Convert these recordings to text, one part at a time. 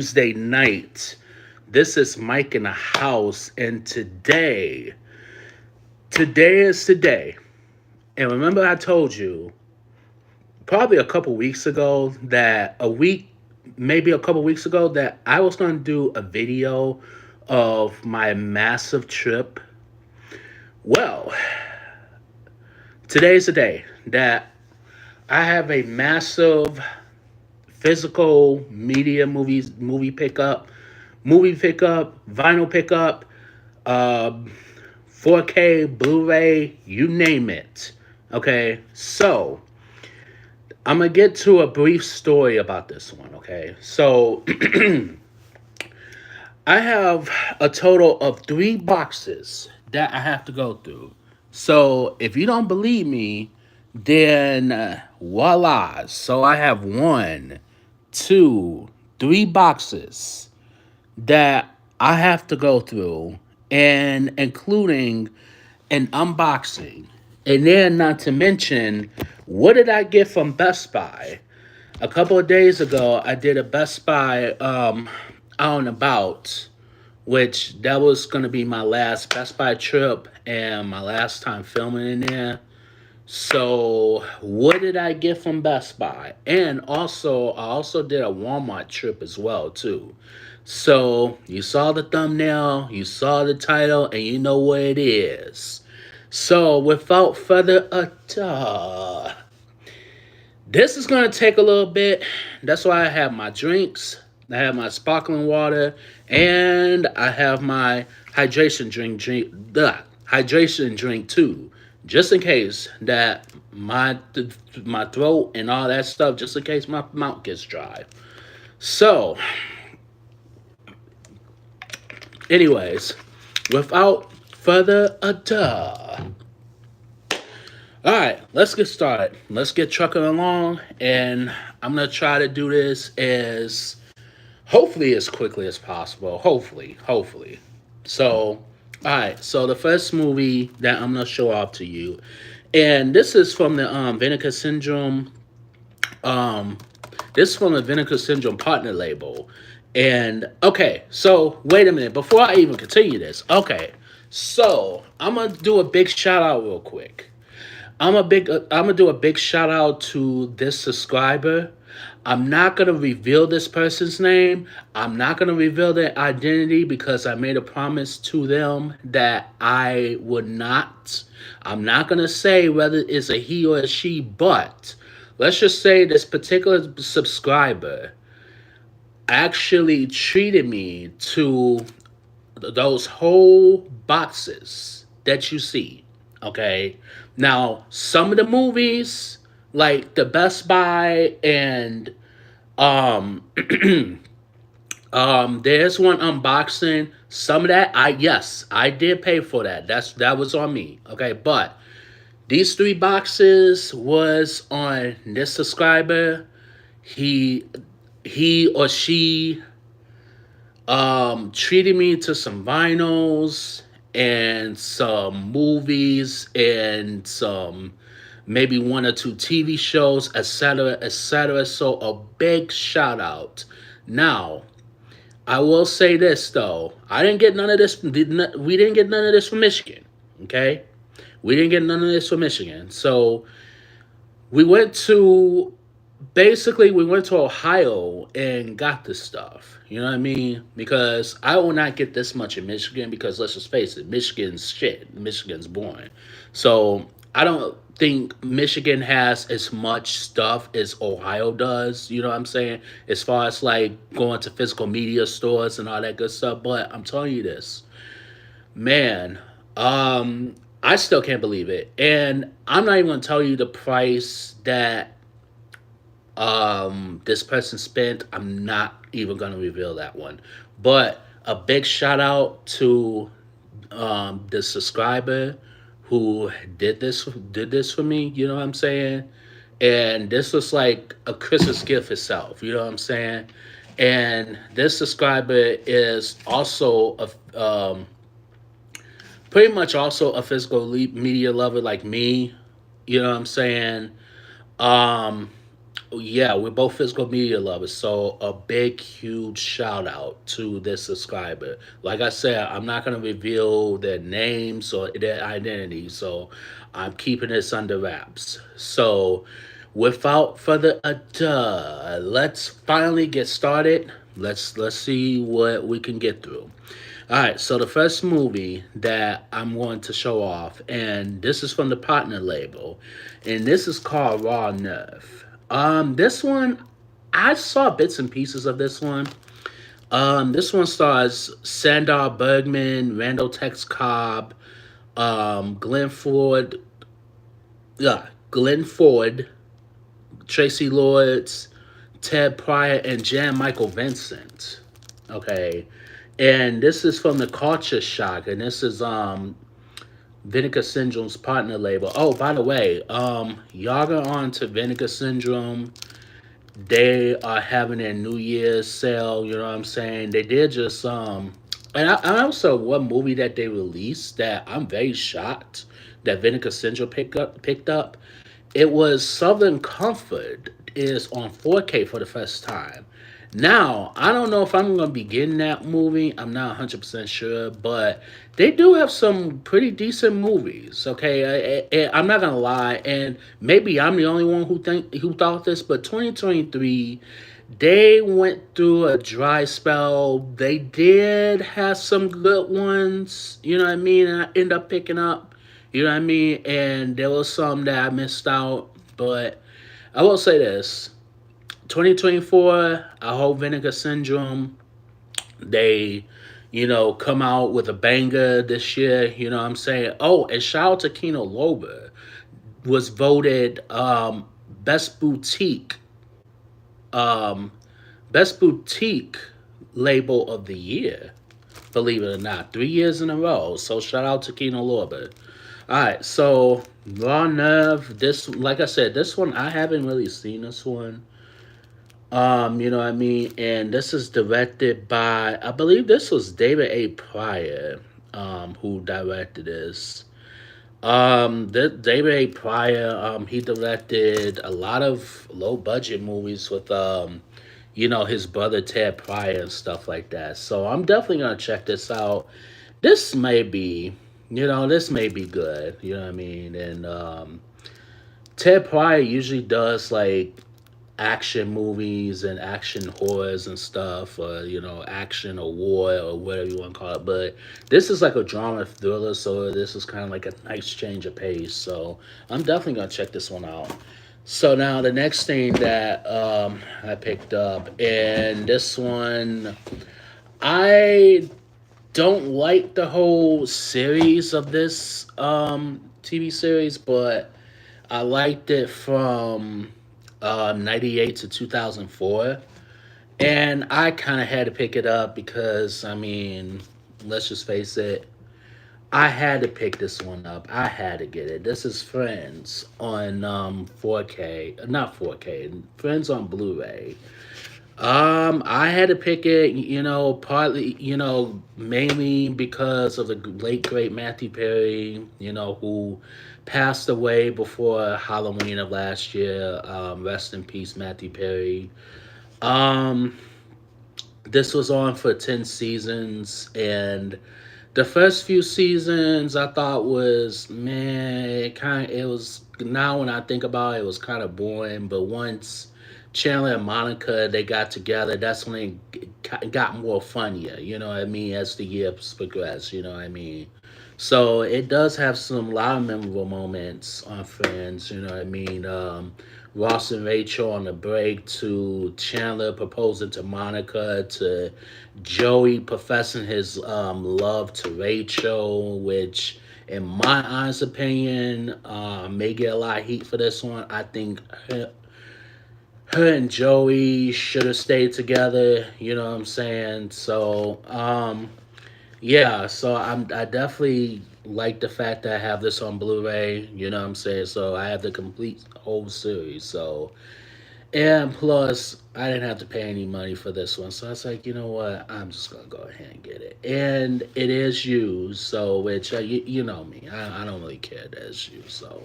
Tuesday night. This is Mike in the house, and today is today. And remember, I told you probably a couple weeks ago that maybe a couple weeks ago, that I was going to do a video of my massive trip. Well, today's the day that I have a massive physical media movie pickup, vinyl pickup, uh, 4K, Blu-ray, you name it. Okay, so I'm gonna get to a brief story about this one. Okay, so I have a total of 3 boxes that I have to go through. So if you don't believe me, then voila. So I have one, two, 3 boxes that I have to go through, and including an unboxing. And then, not to mention, what did I get from Best Buy? A couple of days ago, I did a Best Buy out and about, which that was going to be my last Best Buy trip and my last time filming in there. So, what did I get from Best Buy? And also, I also did a Walmart trip as well too. So, you saw the thumbnail, you saw the title, and you know what it is. So, without further ado, this is going to take a little bit. That's why I have my drinks. I have my sparkling water, and I have my hydration drink too, just in case that my throat and all that stuff, just in case my mouth gets dry. So, anyways, without further ado, all right, let's get started. Let's get trucking along, and I'm gonna try to do this as hopefully as quickly as possible. Hopefully. So, all right. So the first movie that I'm gonna show off to you, and this is from the Vinegar Syndrome. Um, this is from the Vinegar Syndrome partner label. And okay, so wait a minute before I even continue this. Okay, so I'm gonna do a big shout out real quick. I'm gonna do a big shout out to this subscriber. I'm not gonna reveal this person's name. I'm not gonna reveal their identity because I made a promise to them that I would not. I'm not gonna say whether it's a he or a she, but let's just say this particular subscriber actually treated me to those whole boxes that you see. Okay. Now, some of the movies, like the Best Buy and um there's one unboxing. Some of that I did pay for that. That was on me. Okay, but these 3 boxes was on this subscriber. He he or she treated me to some vinyls and some movies and some maybe 1 or 2 TV shows, etc., etc. So a big shout out. Now, I will say this though, I didn't get none of this. We didn't get none of this from Michigan. Okay, we didn't get none of this from Michigan. So we went to we went to Ohio and got this stuff. You know what I mean? Because I will not get this much in Michigan because let's just face it, Michigan's shit. Michigan's boring. So I don't think Michigan has as much stuff as Ohio does. You know what I'm saying? As far as like going to physical media stores and all that good stuff. But I'm telling you this, man. I still can't believe it, and I'm not even gonna tell you the price that this person spent. I'm not even gonna reveal that one. But a big shout out to the subscriber who did this for me, you know what I'm saying? And this was like a Christmas gift itself, you know what I'm saying? And this subscriber is also pretty much also a physical media lover like me, you know what I'm saying? Um Yeah, we're both physical media lovers. So a big, huge shout out to this subscriber. Like I said, I'm not gonna reveal their names or their identity, so I'm keeping this under wraps. So without further ado, let's finally get started. Let's see what we can get through. All right, so the first movie that I'm going to show off, and this is from the partner label, and this is called Raw Nerve. This one, I saw bits and pieces of this one. This one stars Sandar Bergman, Randall Tex Cobb, Glenn Ford, yeah, Glenn Ford, Tracy Lords, Ted Pryor, and Jan Michael Vincent. Okay, and this is from the Culture Shock, and this is Vinegar Syndrome's partner label. Oh, by the way, y'all go on to Vinegar Syndrome. They are having a New Year's sale. You know what I'm saying? They did just and I also one movie that they released that I'm very shocked that Vinegar Syndrome picked up. It was Southern Comfort is on 4K for the first time. Now, I don't know if I'm going to be getting that movie. I'm not 100% sure, but they do have some pretty decent movies, okay? I'm not going to lie, and maybe I'm the only one who thought this, but 2023 they went through a dry spell. They did have some good ones, you know what I mean? And I end up picking up, you know what I mean? And there was some that I missed out, but I will say this: 2024, I hope Vinegar Syndrome they, come out with a banger this year. You know what I'm saying? Oh, and shout out to Kino Lober was voted best boutique um, best boutique label of the year. Believe it or not, 3 years in a row. So shout out to Kino Lorber. All right, so Raw Nerve. This, like I said, this one I haven't really seen this one. You know what I mean? And this is directed by, I believe this was David A. Pryor, who directed this. David A. Pryor, he directed a lot of low budget movies with, his brother Ted Pryor and stuff like that. So I'm definitely gonna check this out. This may be, this may be good. You know what I mean? And Ted Pryor usually does like action movies and action horrors and stuff, or action or war or whatever you want to call it. But this is like a drama thriller, so this is kind of like a nice change of pace. So I'm definitely gonna check this one out. So now the next thing that I picked up, and this one I don't like the whole series of this TV series, but I liked it from 98 to 2004. And I kind of had to pick it up because, I mean, let's just face it, I had to pick this one up. I had to get it. This is Friends on 4K, not 4K, Friends on Blu ray. I had to pick it, partly, mainly because of the late great Matthew Perry, who passed away before Halloween of last year. Rest in peace, Matthew Perry. Um, this was on for 10 seasons, and the first few seasons I thought was man, it was now when I think about it, it was kind of boring. But once Chandler and Monica they got together, that's when it got more funnier. You know what I mean? As the years progressed, you know what I mean. So it does have some lot of memorable moments on Friends. You know what I mean? Ross and Rachel on the break, to Chandler proposing to Monica, to Joey professing his love to Rachel, which, in my honest opinion, may get a lot of heat for this one. I think her and Joey should have stayed together. You know what I'm saying? So, yeah. So I definitely like the fact that I have this on Blu-ray. You know what I'm saying? So I have the complete whole series. So, and plus, I didn't have to pay any money for this one. So I was like, you know what? I'm just going to go ahead and get it. And it is used. So, which, you know me. I don't really care that it's used. So,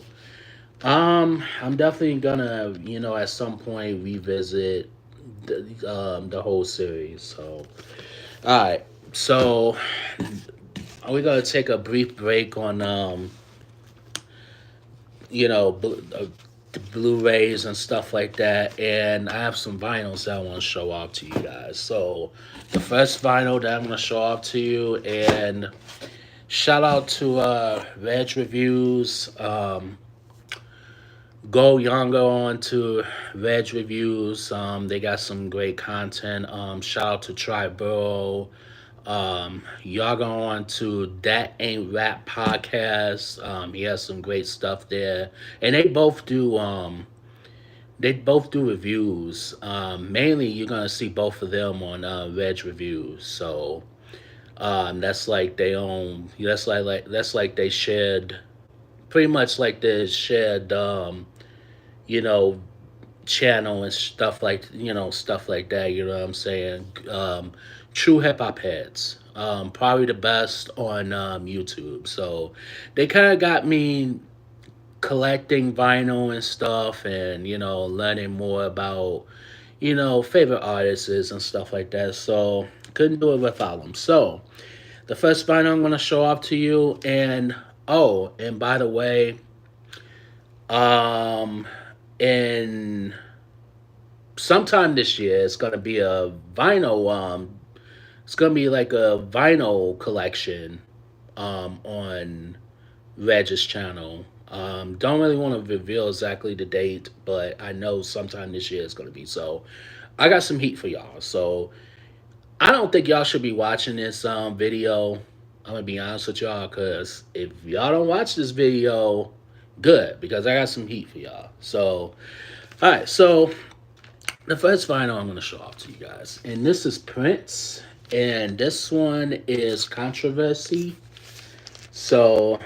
I'm definitely gonna, at some point revisit the whole series. So, all right. So we're gonna take a brief break on you know, the Blu-rays and stuff like that, and I have some vinyls that I want to show off to you guys. So, the first vinyl that I'm gonna show off to you, and shout out to Reg Reviews. Go younger on to Reg Reviews. They got some great content. Shout out to Triborough. Y'all go on to That Ain't Rap podcast. He has some great stuff there, and they both do reviews. Mainly, you're gonna see both of them on Reg Reviews. So that's like they own. That's like they shared, pretty much like they shared. You know, channel and stuff like that. You know what I'm saying? True hip hop heads. Probably the best on YouTube. So they kind of got me collecting vinyl and stuff, and learning more about favorite artists and stuff like that. So couldn't do it without them. So the first vinyl I'm gonna show off to you, and oh, and by the way, um, in sometime this year it's gonna be a vinyl. It's gonna be like a vinyl collection on Reg's channel. Don't really want to reveal exactly the date, but I know sometime this year it's gonna be. So I got some heat for y'all. So I don't think y'all should be watching this video. I'm gonna be honest with y'all, cause if y'all don't watch this video, good, because I got some heat for y'all. So all right, so the first vinyl I'm going to show off to you guys, and this is Prince, and this one is Controversy. So,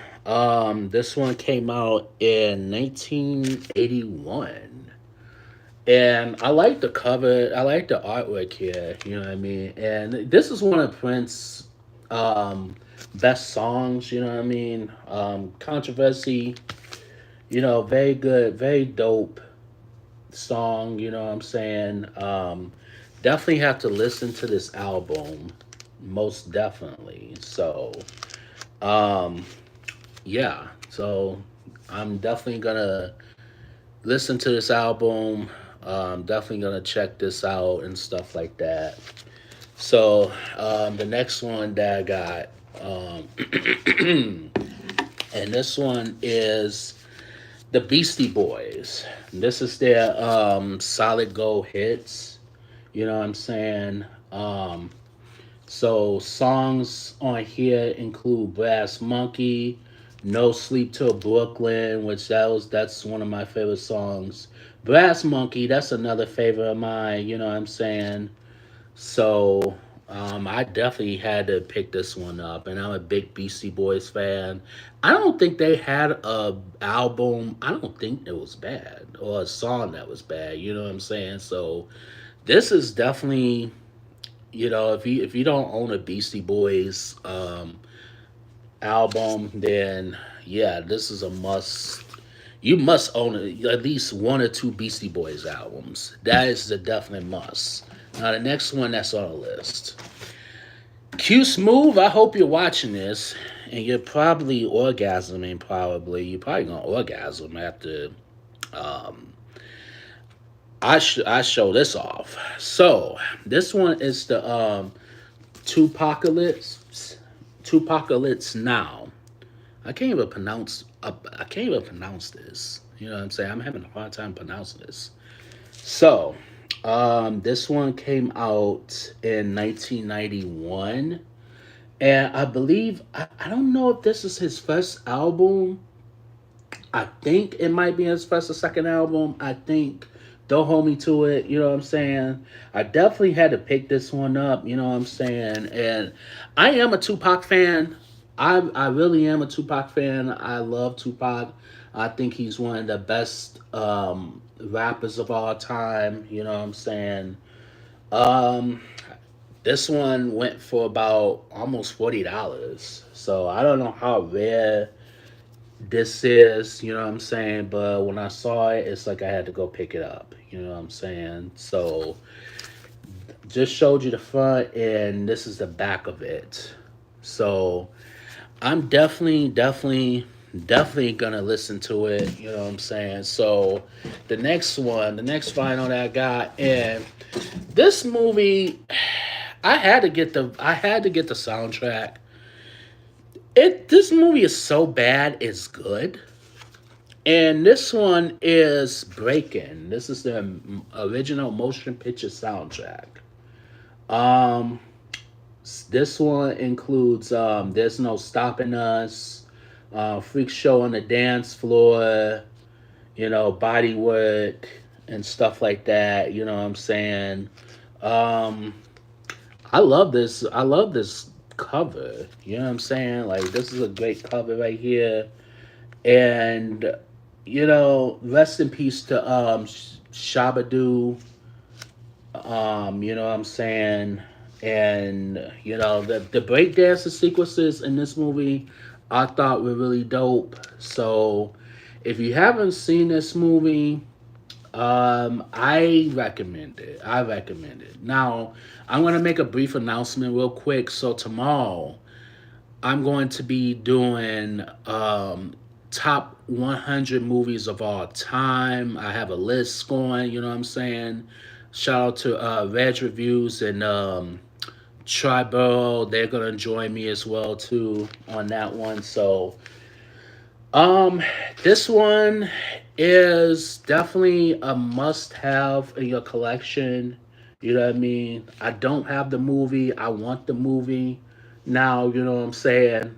this one came out in 1981, and I like the cover. I like the artwork here. You know what I mean? And this is one of Prince's um, best songs. You know what I mean? Controversy. Very good, very dope song, you know what I'm saying? Definitely have to listen to this album, most definitely. So, um, yeah, so I'm definitely gonna listen to this album. Definitely gonna check this out and stuff like that. So, the next one that I got, and this one is the Beastie Boys. This is their solid gold hits. You know what I'm saying? So songs on here include Brass Monkey, No Sleep Till Brooklyn, which that's one of my favorite songs. Brass Monkey, that's another favorite of mine. You know what I'm saying? So I definitely had to pick this one up, and I'm a big Beastie Boys fan. I don't think they had a album. I don't think it was bad or a song that was bad. You know what I'm saying? So this is definitely, if you don't own a Beastie Boys album, then yeah, this is a must. You must own at least one or two Beastie Boys albums. That is a definite must. Now the next one that's on the list, Q Smooth. I hope you're watching this, and you're probably orgasming. You're probably gonna orgasm after um, I show this off. So this one is the Tupacalypse. Tupacalypse Now. I can't even pronounce this. You know what I'm saying? I'm having a hard time pronouncing this. So, this one came out in 1991, and I believe I don't know if this is his first album. I think it might be his first or second album. I think Don't Hold Me to It. You know what I'm saying? I definitely had to pick this one up. You know what I'm saying? And I am a Tupac fan. I really am a Tupac fan. I love Tupac. I think he's one of the best rappers of all time. You know what I'm saying? Um, this one went for about almost $40. So I don't know how rare. this is, you know what I'm saying? But when I saw it, it's like I had to go pick it up, you know what I'm saying? So just showed you the front, and this is the back of it. So I'm definitely gonna listen to it, you know what I'm saying? So the next vinyl that I got, and this movie, I had to get the soundtrack. This movie is so bad it's good. And this one is Breaking. This is the original motion picture soundtrack. Um, this one includes "There's No Stopping Us," "Freak Show on the Dance Floor," you know, "Body Work" and stuff like that. You know what I'm saying? Um, I love this. I love this cover. You know what I'm saying? Like this is a great cover right here. And you know, rest in peace to Shabadoo. You know what I'm saying? And you know, the breakdancing sequences in this movie I thought were really dope. So if you haven't seen this movie, I recommend it. I recommend it. Now, I'm gonna make a brief announcement real quick. So tomorrow I'm going to be doing top 100 movies of all time. I have a list going, you know what I'm saying? Shout out to Reg Reviews and Triborough. They're going to join me as well, too, on that one. So, um, this one is definitely a must have in your collection. You know what I mean? I don't have the movie. I want the movie now, you know what I'm saying?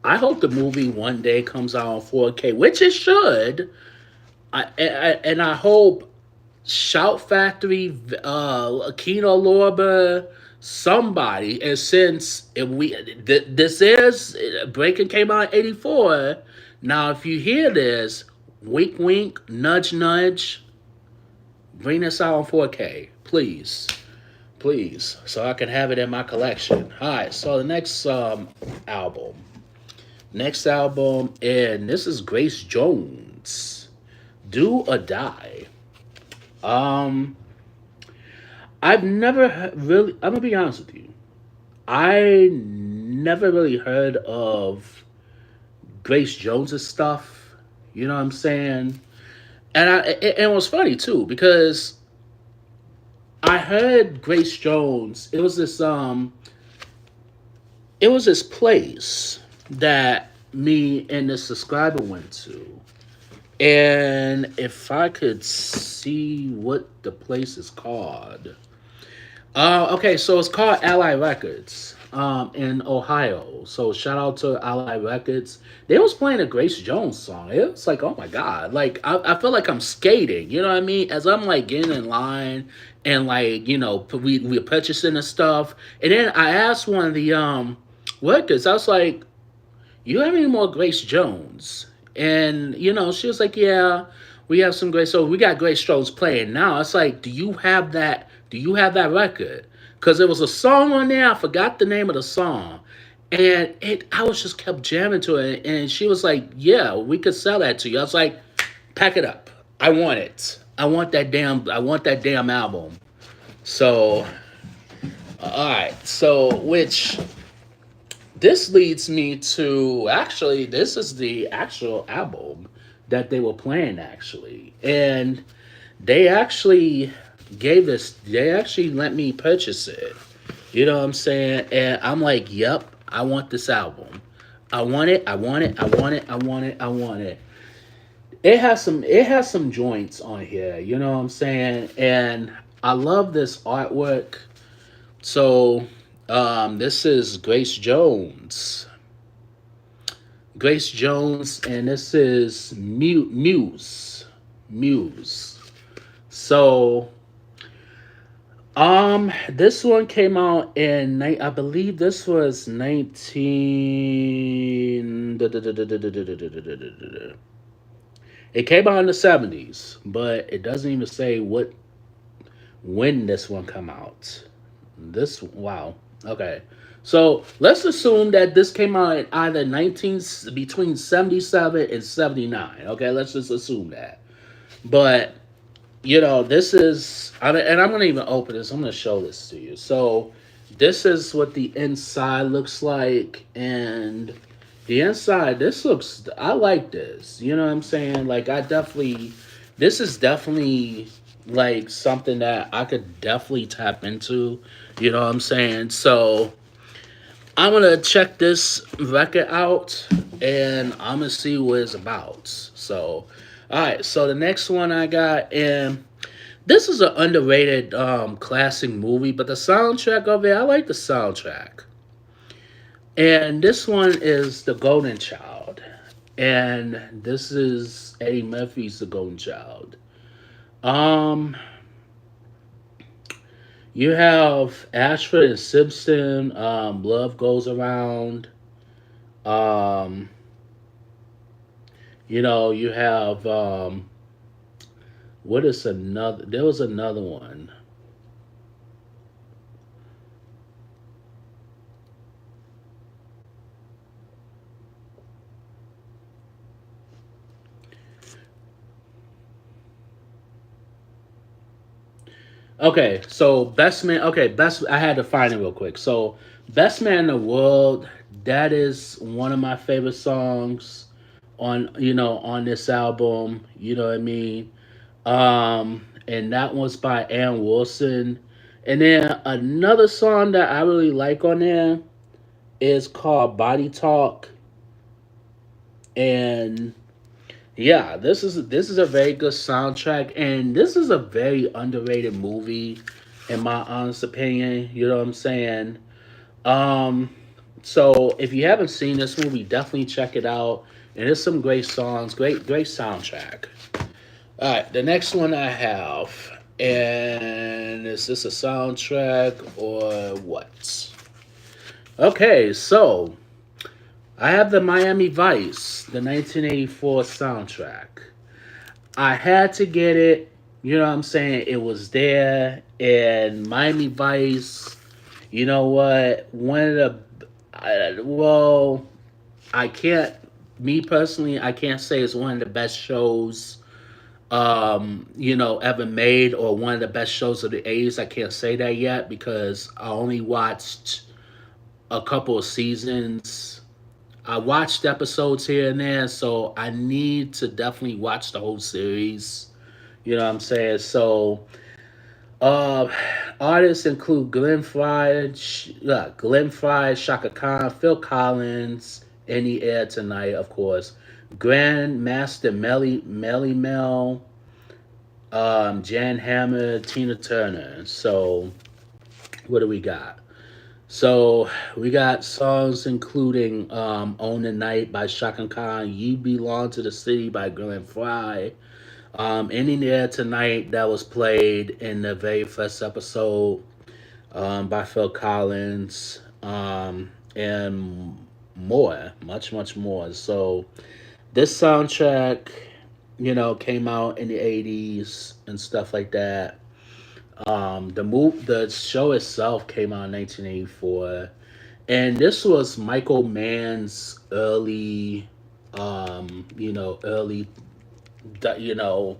I hope the movie one day comes out on 4K, which it should. And I hope Shout Factory, Kino Lorber, somebody. And since if this is Breaking came out in '84, now if you hear this, wink, wink, nudge, nudge, bring this out on 4K, please, please, so I can have it in my collection. All right, so the next album. Next album, and this is Grace Jones, "Do or Die." Um, I've never really. I'm gonna be honest with you. I never really heard of Grace Jones's stuff. You know what I'm saying? And it was funny too because I heard Grace Jones. It was this place that me and the subscriber went to. And if I could see what the place is called. Okay, so it's called Ally Records in Ohio. So shout out to Ally Records. They was playing a Grace Jones song. It was like, oh my God. Like, I feel like I'm skating. You know what I mean? As I'm like getting in line and like, you know, we're purchasing the stuff. And then I asked one of the workers, I was like, you have any more Grace Jones? And you know, she was like, yeah, we have some Grace. So we got Grace Jones playing now. It's like, do you have that? Do you have that record? Because there was a song on there. I forgot the name of the song, and I was just kept jamming to it. And she was like, yeah, we could sell that to you. I was like, pack it up. I want it. I want that damn. I want that damn album. So, all right. So, which this leads me to actually this is the actual album that they were playing actually, and they actually they actually let me purchase it, you know what I'm saying? And I'm like, yep, I want this album. I want it, I want it, I want it, I want it, I want it. It has some joints on here, you know what I'm saying? And I love this artwork. So this is Grace Jones, and this is Muse. So, this one came out in I believe this was 19. It came out in the 70s, but it doesn't even say what when this one come out. This wow. Okay. So let's assume that this came out in either 19 between 77 and 79. Okay, let's just assume that. But this is, and I'm gonna even open this. I'm gonna show this to you. So this is what the inside looks like, and the inside. This looks. I like this. You know what I'm saying? Like I definitely. This is definitely like something that I could definitely tap into. You know what I'm saying? So I'm gonna check this record out, and I'm gonna see what it's about. So, all right. So the next one I got, and this is an underrated classic movie, but the soundtrack of it, I like the soundtrack. And this one is The Golden Child. And this is Eddie Murphy's The Golden Child. Um, you have Ashford and Simpson, Love Goes Around. Um, you have what is another? There was another one. Okay, so best man. Okay, best. I had to find it real quick. So best man in the world. That is one of my favorite songs on this album. You know what I mean? And that was by Ann Wilson. And then another song that I really like on there is called Body Talk. And yeah, this is a very good soundtrack, and this is a very underrated movie, in my honest opinion. You know what I'm saying? Um, so if you haven't seen this movie, definitely check it out. And there's some great songs, great soundtrack. All right, the next one I have, and is this a soundtrack or what? Okay, so I have the Miami Vice, the 1984 soundtrack. I had to get it. You know what I'm saying? It was there. And Miami Vice, you know what? One of well, I can't, me personally, I can't say it's one of the best shows, ever made, or one of the best shows of the 80s. I can't say that yet because I only watched a couple of seasons. I watched episodes here and there, so I need to definitely watch the whole series. You know what I'm saying? So, uh, artists include Glenn Fry, Shaka Khan, Phil Collins, In the Air Tonight, of course, Grandmaster Melly Mel, Jan Hammer, Tina Turner. So, what do we got? So we got songs including "Own the Night" by Shaka Khan, "You Belong to the City" by Glenn Fry, "In the Air Tonight" that was played in the very first episode by Phil Collins, and more, much more. So this soundtrack, came out in the '80s and stuff like that. The show itself came out in 1984, and this was Michael Mann's early, early, you know,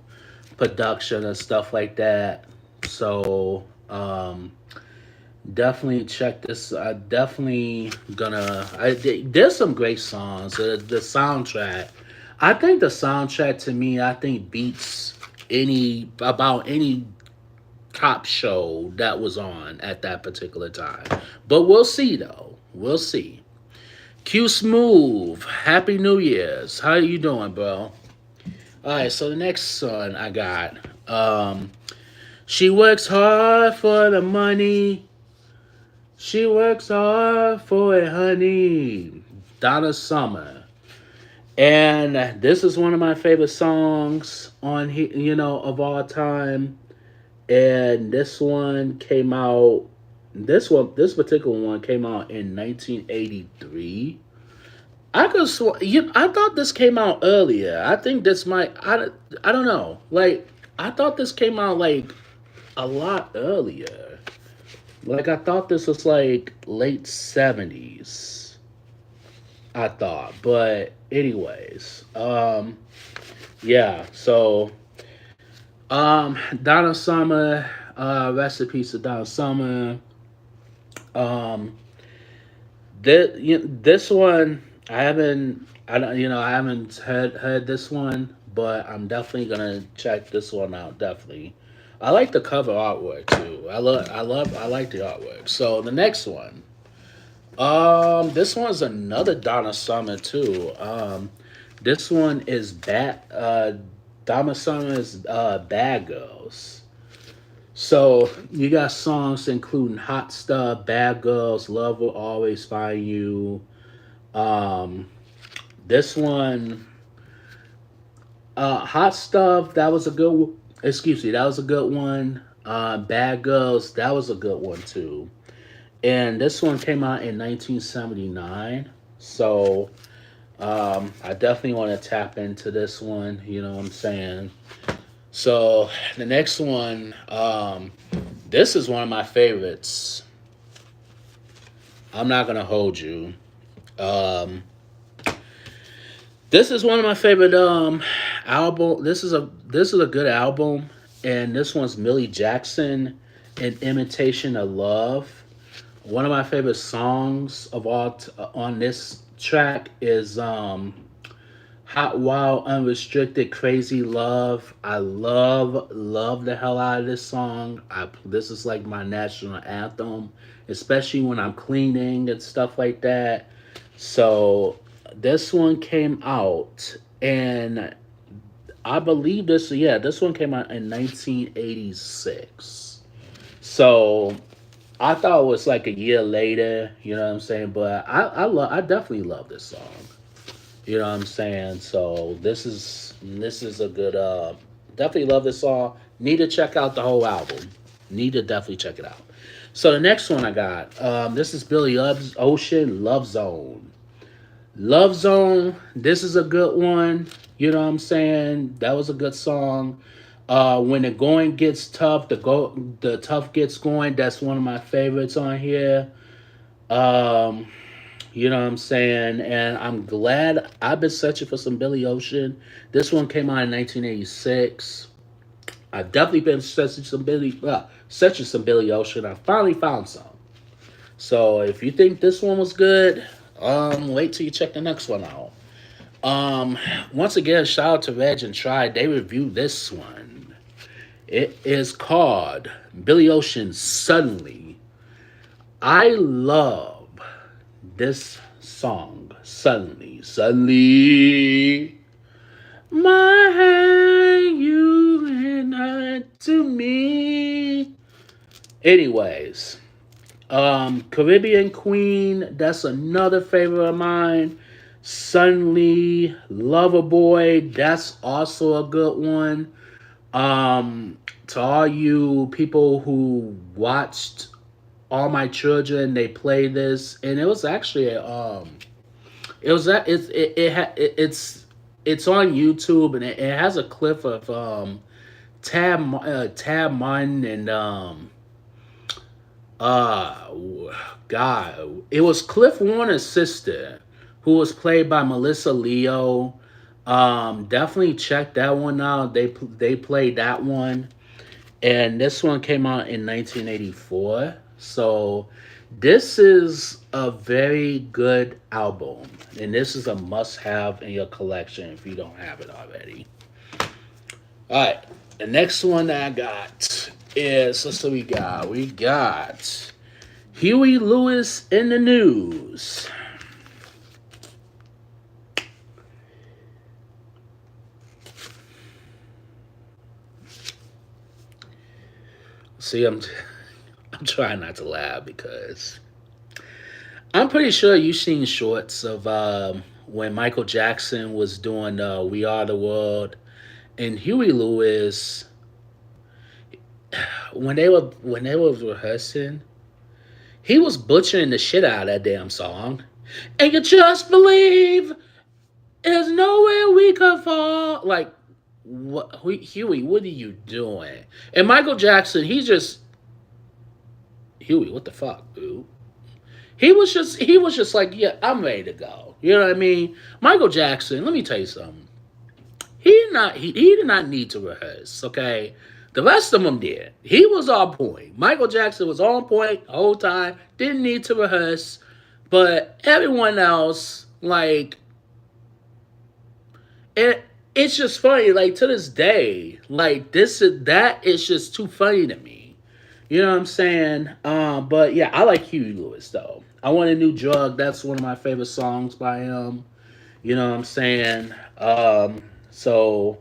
production and stuff like that. So definitely check this. I definitely gonna. There's some great songs. The soundtrack. I think the soundtrack to me, I think beats any cop show that was on at that particular time. But we'll see though. We'll see. Q Smooth, Happy New Year's. How you doing, bro? All right, so the next song I got. She works hard for the money. She works hard for it, honey. Donna Summer. And this is one of my favorite songs on of all time. And this particular one came out in 1983. I thought this came out earlier. I think this might I don't know. Like I thought this came out like a lot earlier. Like I thought this was like late 70s. I thought, but anyways, yeah. So Donna Summer, rest in peace to Donna Summer. Um, this one I haven't, I don't, I haven't heard this one, but I'm definitely gonna check this one out. Definitely, I like the cover artwork too. I like the artwork. So the next one, this one's another Donna Summer too. This one is Donna Summer's Bad Girls. So you got songs including Hot Stuff, Bad Girls, Love Will Always Find You. Um, this one, Hot Stuff, that was a good. Excuse me, that was a good one. Bad Girls, that was a good one too. And this one came out in 1979. So I definitely want to tap into this one. You know what I'm saying? So the next one, this is one of my favorites. I'm not gonna hold you. Um, this is one of my favorite album. This is a good album, and this one's Millie Jackson, "An Imitation of Love." One of my favorite songs of on this track is Hot Wild Unrestricted Crazy Love. I love the hell out of this song. This is like my national anthem, especially when I'm cleaning and stuff like that. So this one came out, and I believe this one came out in 1986. So I thought it was like a year later, you know what I'm saying? But I definitely love this song. You know what I'm saying? So this is a good definitely love this song. Need to check out the whole album. Need to definitely check it out. So the next one I got, this is Billy Ocean, Love Zone. Love Zone, this is a good one. You know what I'm saying? That was a good song. When the going gets tough, the tough gets going. That's one of my favorites on here. Um, you know what I'm saying? And I'm glad I've been searching for some Billy Ocean. This one came out in 1986. I've definitely been searching some Billy Ocean. I finally found some. So if you think this one was good, wait till you check the next one out. Um, Once again, shout out to Reg and Try. They reviewed this one. It is called Billy Ocean Suddenly. I love this song. Suddenly. Suddenly. My hand, you and I to me. Anyways, Caribbean Queen, that's another favorite of mine. Suddenly, Loverboy, that's also a good one. To all you people who watched All My Children, they play this, and it was actually it was that it's on YouTube, and it has a clip of Tab Martin and uh God, it was Cliff Warner's sister, who was played by Melissa Leo. Definitely check that one out. They played that one, and this one came out in 1984. So this is a very good album, and this is a must-have in your collection if you don't have it already. All right, the next one that I got is, let's see what we got. We got Huey Lewis in the News. See, I'm trying not to laugh because I'm pretty sure you've seen shorts of when Michael Jackson was doing "We Are the World," and Huey Lewis, when they were rehearsing, he was butchering the shit out of that damn song. And you just believe there's nowhere we could fall. Like, what, Huey? What are you doing? And Michael Jackson, Huey, what the fuck, dude? He was just like, yeah, I'm ready to go. You know what I mean? Michael Jackson, let me tell you something. He did not need to rehearse, okay? The rest of them did. He was on point. Michael Jackson was on point the whole time, didn't need to rehearse. But everyone else, like, it's just funny. Like, to this day, like, that is just too funny to me. You know what I'm saying? But yeah, I like Huey Lewis though. I Want a New Drug. That's one of my favorite songs by him. You know what I'm saying? So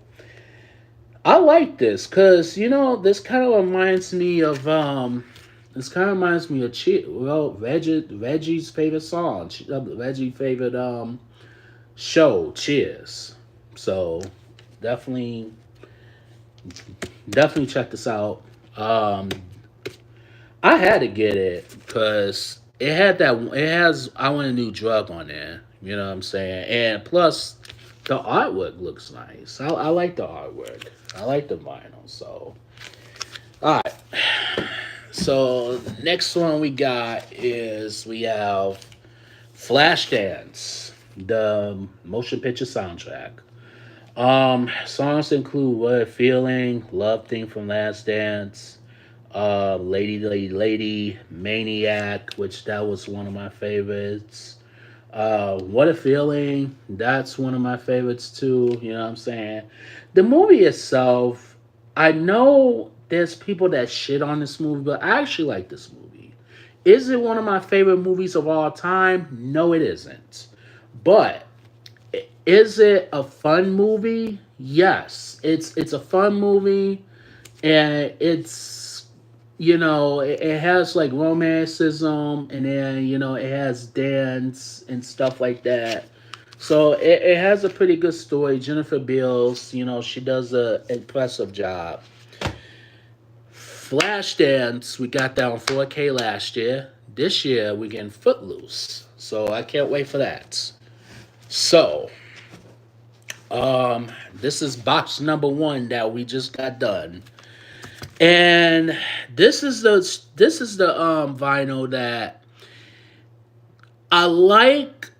I like this because this kind of reminds me of Reggie's favorite song, Reggie's favorite show, Cheers. So definitely definitely check this out. Um, I had to get it because it has I Want a New Drug on there. You know what I'm saying? And plus, the artwork looks nice. I like the artwork. I like the vinyl. So, all right. So next one we have Flashdance, the motion picture soundtrack. Songs include What a Feeling, Love Theme from Last Dance, Lady, Lady, Lady, Maniac, which that was one of my favorites. What a Feeling, that's one of my favorites too, you know what I'm saying? The movie itself, I know there's people that shit on this movie, but I actually like this movie. Is it one of my favorite movies of all time? No, it isn't. But is it a fun movie? Yes. It's a fun movie and it has like romanticism and then it has dance and stuff like that. So it has a pretty good story. Jennifer Beals, she does a impressive job. Flashdance, we got that on 4K last year. This year we getting Footloose, so I can't wait for that. So this is box number one that we just got done. And this is the vinyl that I like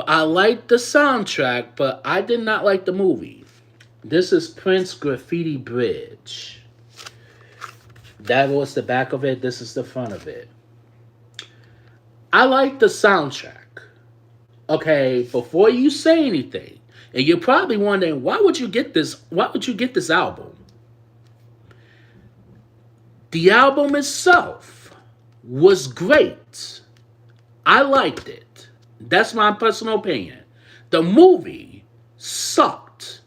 I like the soundtrack, but I did not like the movie. This is Prince Graffiti Bridge. That was the back of it. This is the front of it. I like the soundtrack. Okay, before you say anything, and you're probably wondering why would you get this? Why would you get this album? The album itself was great. I liked it. That's my personal opinion. The movie sucked.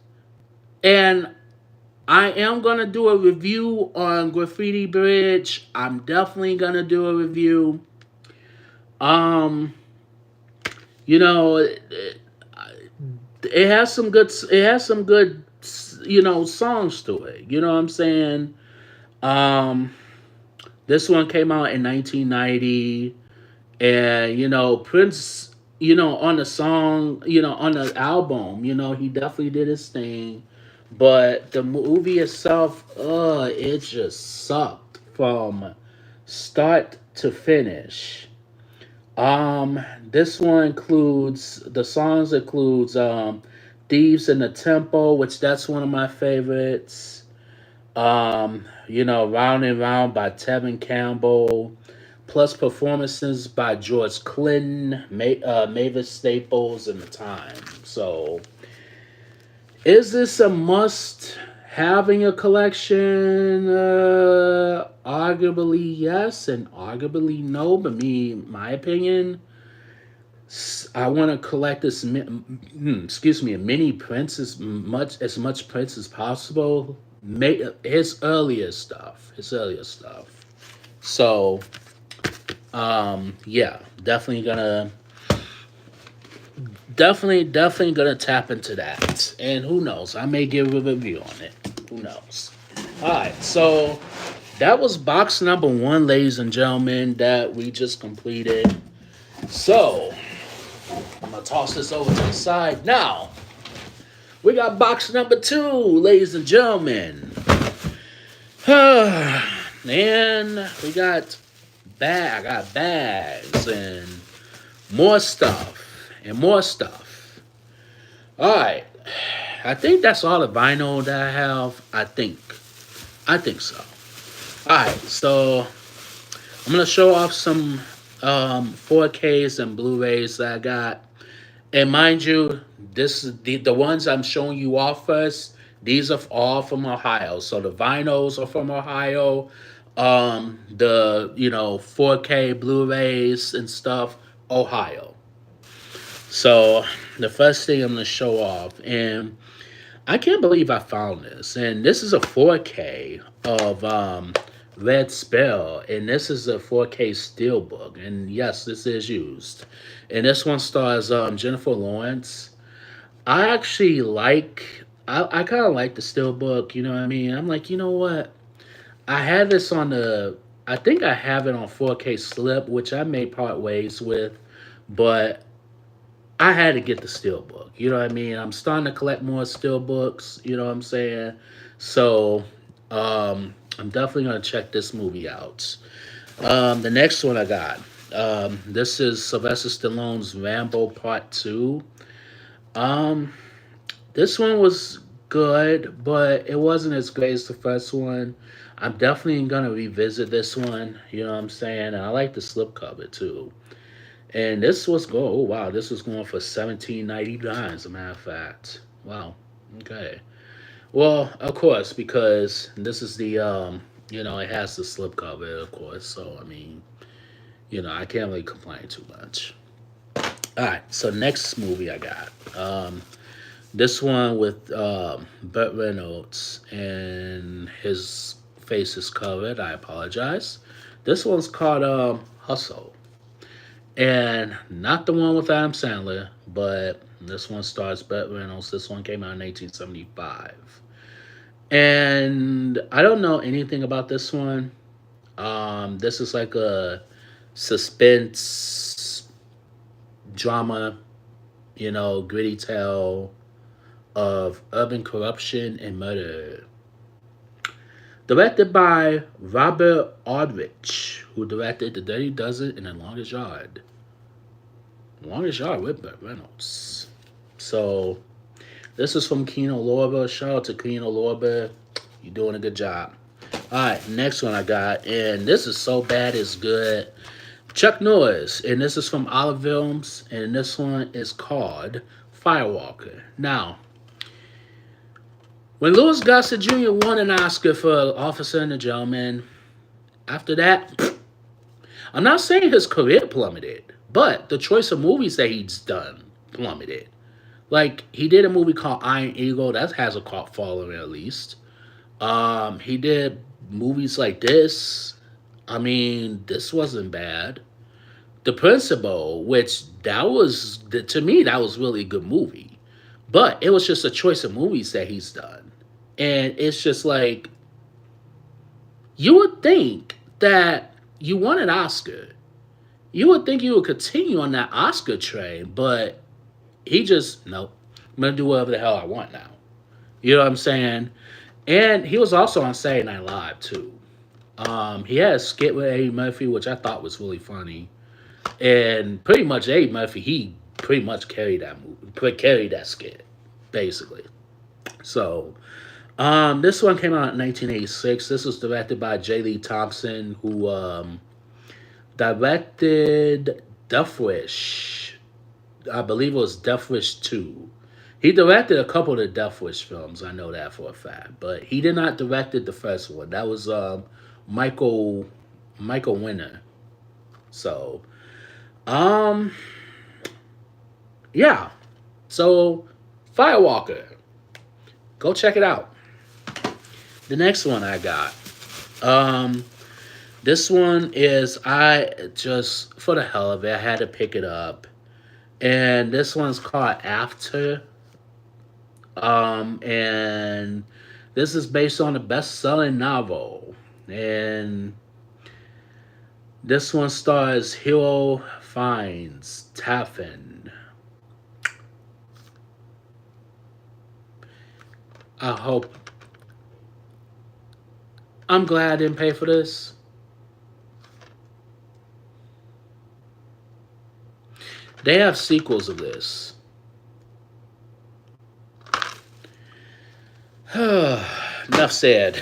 And I am going to do a review on Graffiti Bridge. I'm definitely going to do a review. Um, it has some good songs to it. You know what I'm saying? Um, this one came out in 1990, and Prince, on the song, on the album, he definitely did his thing, but the movie itself, it just sucked from start to finish. This one includes the songs includes Thieves in the Temple, which that's one of my favorites. Round and Round by Tevin Campbell, plus performances by George Clinton, Mavis Staples, and The Time. So, is this a must having a collection? Arguably yes, and arguably no. But my opinion, I want to collect excuse me, a mini Prince as much Prince as possible. His earlier stuff. So, yeah, definitely gonna tap into that. And who knows? I may give a review on it. Who knows? All right, so that was box number one, ladies and gentlemen, that we just completed. So I'm gonna toss this over to the side now. We got box number two, ladies and gentlemen. And we got I got bags and more stuff and more stuff. All right, I think that's all the vinyl that I have. I think so. All right, so I'm gonna show off some 4Ks and Blu-rays that I got. And mind you, this is the ones I'm showing you off first. These are all from Ohio. So the vinyls are from Ohio. The 4K Blu-rays and stuff, Ohio. So the first thing I'm gonna show off, and I can't believe I found this. And this is a 4K of Red Spell, and this is a 4K steelbook. And yes, this is used. And this one stars Jennifer Lawrence. I actually like. I kind of like the steelbook. You know what I mean? I'm like, you know what? I had this on the. I think I have it on 4K slip, which I may part ways with, but I had to get the steelbook. You know what I mean? I'm starting to collect more steelbooks. You know what I'm saying? So I'm definitely gonna check this movie out. The next one I got. This is Sylvester Stallone's Rambo Part Two. Um, this one was good, but it wasn't as great as the first one. I'm definitely gonna revisit this one. You know what I'm saying? And I like the slipcover too. And this was go. Oh wow, this was going for 17.99. As a matter of fact, wow. Okay. Well, of course, because this is the it has the slipcover, of course. So I mean, I can't really complain too much. All right. So next movie I got. This one with Burt Reynolds and his face is covered. I apologize. This one's called Hustle. And not the one with Adam Sandler, but this one stars Burt Reynolds. This one came out in 1975. And I don't know anything about this one. This is like a suspense drama, gritty tale of urban corruption and murder. Directed by Robert Aldrich, who directed The Dirty Dozen and The Longest Yard. Longest Yard with Burt Reynolds. So this is from Kino Lorber. Shout out to Kino Lorber. You're doing a good job. All right, next one I got, and this is so bad it's good. Chuck Norris, and this is from Olive Films, and this one is called Firewalker. Now, when Louis Gossett Jr. won an Oscar for Officer and the Gentleman, after that, I'm not saying his career plummeted, but the choice of movies that he's done plummeted. Like he did a movie called Iron Eagle that has a cult following at least. He did movies like this. I mean, this wasn't bad. The Principal, which to me that was really a good movie, but it was just a choice of movies that he's done, and it's just like you would think that you won an Oscar, you would think you would continue on that Oscar train, but he just nope. I'm gonna do whatever the hell I want now. You know what I'm saying? And he was also on Saturday Night Live too. He had a skit with Eddie Murphy, which I thought was really funny. And pretty much Eddie Murphy, he pretty much carried that movie, carried that skit, basically. So, this one came out in 1986. This was directed by J. Lee Thompson, who directed Death Wish. I believe it was Death Wish 2. He directed a couple of the Death Wish films. I know that for a fact, but he did not directed the first one. That was Michael Michael Winner. So, um, yeah. So, Firewalker. Go check it out. The next one I got. Um, this one is I just for the hell of it, I had to pick it up. And this one's called After. And this is based on a best-selling novel. And this one stars Hero Fiennes, Taffin. I hope. I'm glad I didn't pay for this. They have sequels of this. Enough said.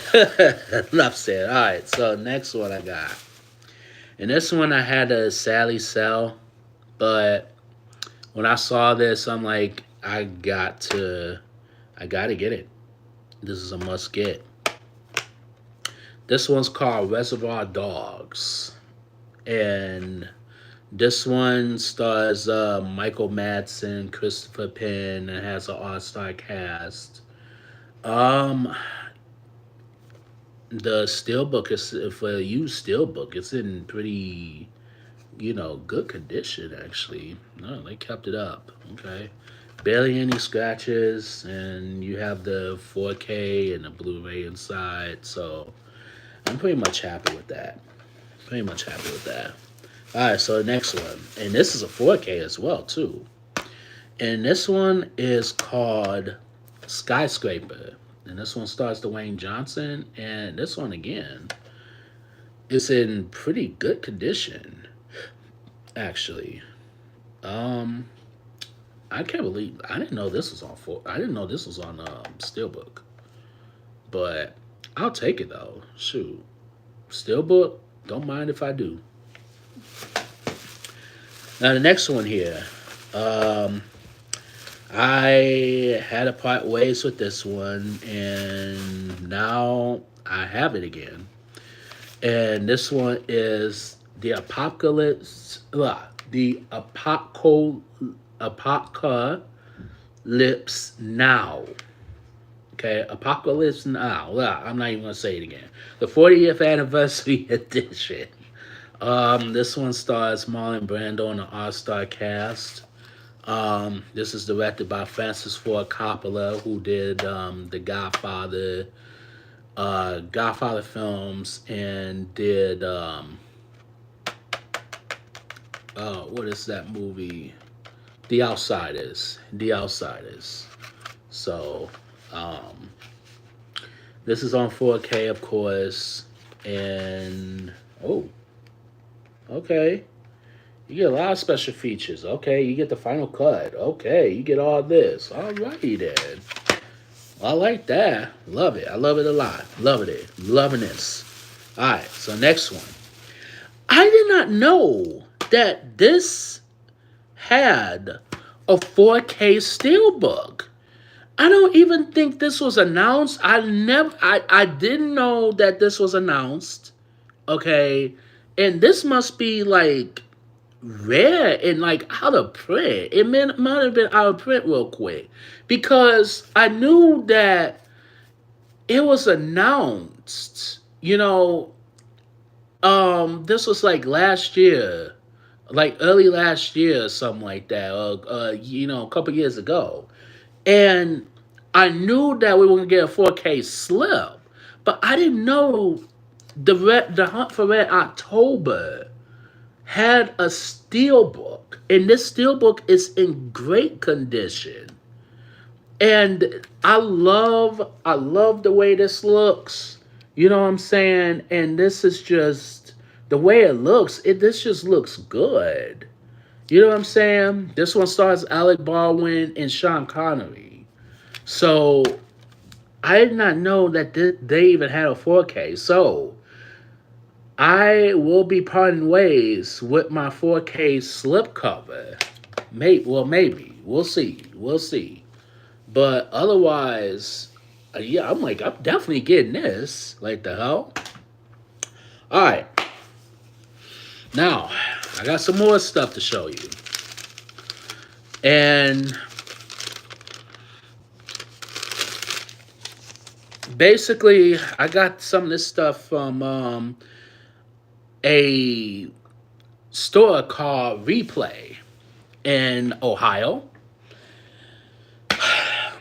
Enough said. All right, so next one I got. And this one I had to sadly sell, but when I saw this, I'm like, I gotta get it. This is a must get. This one's called Reservoir Dogs, and this one stars Michael Madsen, Christopher Penn, and has an all-star cast. Um, the steelbook is for a used steelbook. It's in pretty, good condition actually. No, they kept it up. Okay, barely any scratches, and you have the 4K and the Blu-ray inside. So I'm pretty much happy with that. Pretty much happy with that. All right, so the next one, and this is a 4K as well too. And this one is called Skyscraper. And this one stars Dwayne Johnson. And this one again is in pretty good condition, actually. Um, I can't believe I didn't know this was on four. I didn't know this was on Steelbook, but I'll take it though. Shoot, Steelbook. Don't mind if I do. Now the next one here. Um, I had to part ways with this one, and now I have it again. And this one is the apocalypse. The apocalypse now. Okay, apocalypse now. I'm not even gonna say it again. The 40th anniversary edition. This one stars Marlon Brando in the all-star cast. This is directed by Francis Ford Coppola, who did the Godfather films, and did what is that movie? The Outsiders. The Outsiders. So, um, this is on 4K, of course, and oh, okay. You get a lot of special features. Okay, you get the final cut. Okay, you get all this. Alrighty then. I like that. Love it. I love it a lot. Loving it. Loving this. Alright, so next one. I did not know that this had a 4K steelbook. I don't even think this was announced. I didn't know that this was announced. Okay. And this must be like rare and like out of print. Might have been out of print real quick. Because I knew that it was announced, this was like last year, like early last year or something like that, or a couple years ago. And I knew that we were gonna get a 4K slip, but I didn't know the Hunt for Red October had a steelbook, and this steelbook is in great condition. And I love the way this looks. You know what I'm saying? And this is just the way it looks. This just looks good. You know what I'm saying? This one stars Alec Baldwin and Sean Connery. So I did not know that they even had a 4K. So I will be parting ways with my 4K slipcover. Maybe. We'll see. We'll see. But otherwise, yeah, I'm definitely getting this. Like the hell? All right. Now, I got some more stuff to show you. And basically, I got some of this stuff from a store called Replay in Ohio.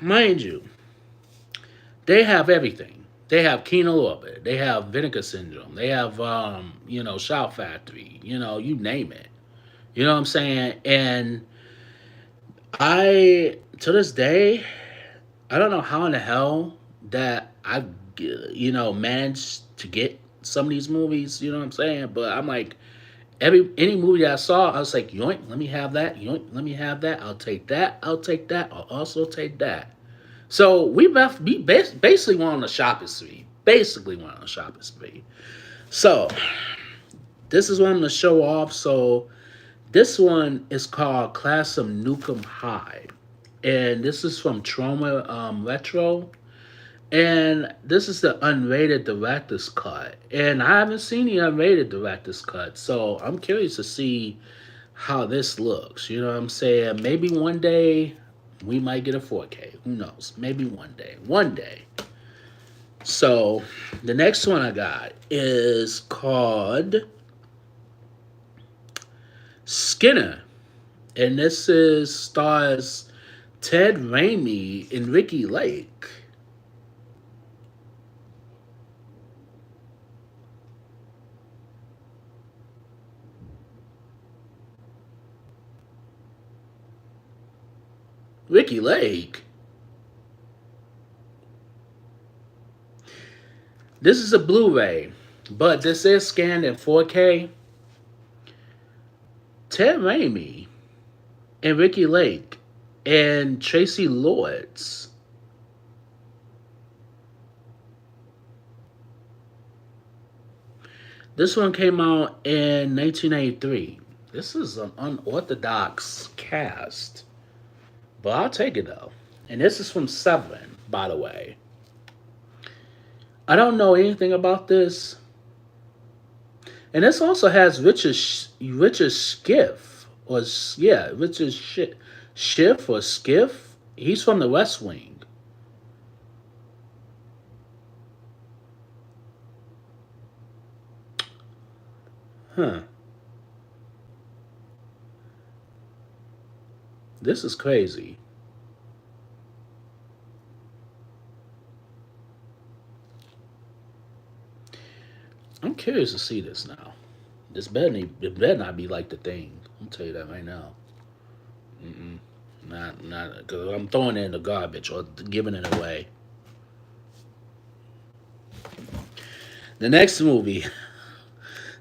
Mind you, they have everything. They have Kino Orbit. They have Vinegar Syndrome. They have, Shout Factory. You name it. You know what I'm saying? And to this day, I don't know how in the hell that I, managed to get some of these movies. You know what I'm saying? But I'm like, Any movie that I saw, I was like, yoink, let me have that. Yoink, let me have that. I'll take that. I'll take that. I'll also take that. So basically went on a shopping spree. Basically went on a shopping spree. So this is what I'm gonna show off. So this one is called Class of Nukem High, and this is from Trauma Retro. And this is the unrated director's cut. And I haven't seen the unrated director's cut, so I'm curious to see how this looks. You know what I'm saying? Maybe one day we might get a 4K. Who knows? Maybe one day. One day. So the next one I got is called Skinner. And this is stars Ted Raimi and Ricky Lake. Ricky Lake. This is a Blu-ray, but this is scanned in 4K. Ted Raimi and Ricky Lake and Tracy Lords. This one came out in 1983. This is an unorthodox cast, but I'll take it though. And this is from Seven, by the way. I don't know anything about this. And this also has Richard Schiff, Schiff or Skiff. He's from The West Wing. Huh. This is crazy. I'm curious to see this now. It better not be like the thing. I'll tell you that right now. Mm-mm. Not because I'm throwing it in the garbage or giving it away. The next movie,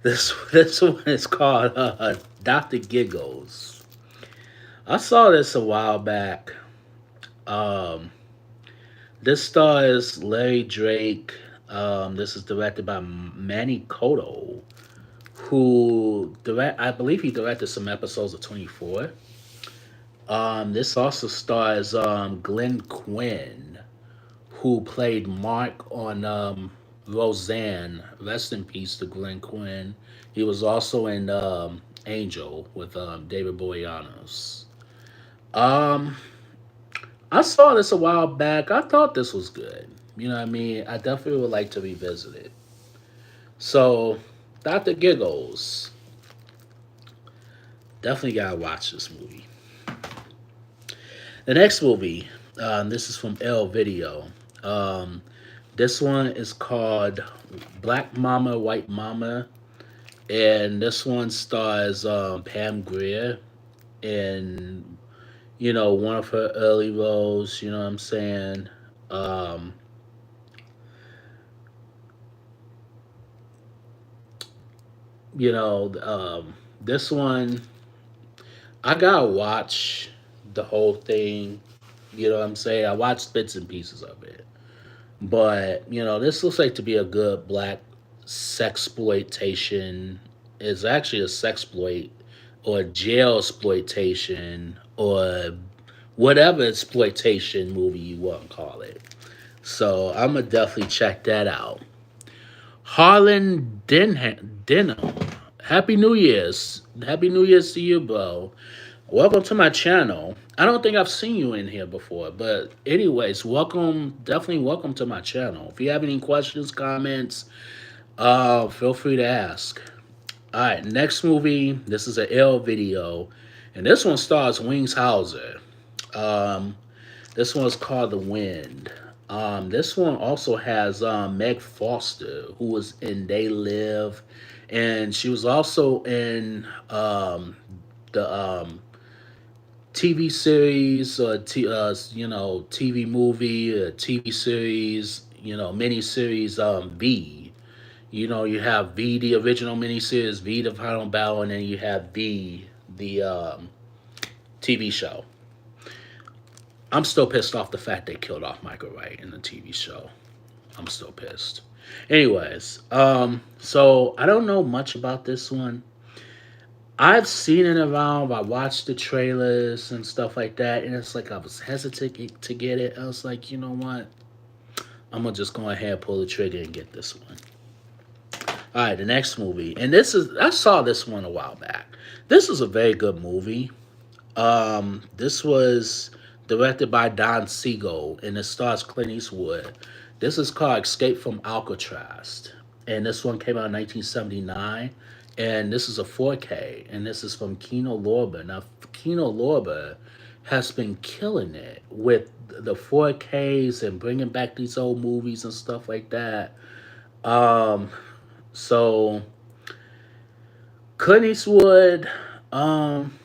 this one is called Doctor Giggles. I saw this a while back. Um, this stars Larry Drake. This is directed by Manny Koto, I believe he directed some episodes of 24. This also stars Glenn Quinn, who played Mark on Roseanne. Rest in peace to Glenn Quinn. He was also in Angel with David Boreanaz. Um, I saw this a while back. I thought this was good. You know what I mean? I definitely would like to revisit it. So, Dr. Giggles. Definitely gotta watch this movie. The next movie, this is from L Video. Um, this one is called Black Mama, White Mama. And this one stars Pam Grier in, one of her early roles, you know what I'm saying? Um, this one, I gotta watch the whole thing. You know what I'm saying? I watched bits and pieces of it. But, this looks like to be a good black sexploitation. It's actually a sexploit or jail exploitation or whatever exploitation movie you want to call it. So I'm gonna definitely check that out. Denham. Happy New Year's. Happy New Year's to you, bro. Welcome to my channel. I don't think I've seen you in here before, but anyways, welcome. Definitely welcome to my channel. If you have any questions, comments, feel free to ask. All right, next movie. This is an L video, and this one stars Wings Hauser. Um, this one's called The Wind. This one also has Meg Foster, who was in They Live, and she was also in the TV series, TV movie, TV series, mini series V. You have V, the original miniseries, V, the final battle, and then you have V, the TV show. I'm still pissed off the fact they killed off Michael Wright in the TV show. I'm still pissed. Anyways, so I don't know much about this one. I've seen it around. I watched the trailers and stuff like that, and it's like I was hesitant to get it. I was like, you know what? I'm gonna just go ahead and pull the trigger and get this one. All right, the next movie, and this is I saw this one a while back. This is a very good movie. This was directed by Don Siegel, and it stars Clint Eastwood. This is called Escape from Alcatraz, and this one came out in 1979. And this is a 4K, and this is from Kino Lorber. Now, Kino Lorber has been killing it with the 4Ks and bringing back these old movies and stuff like that. Um, so Clint Eastwood, um,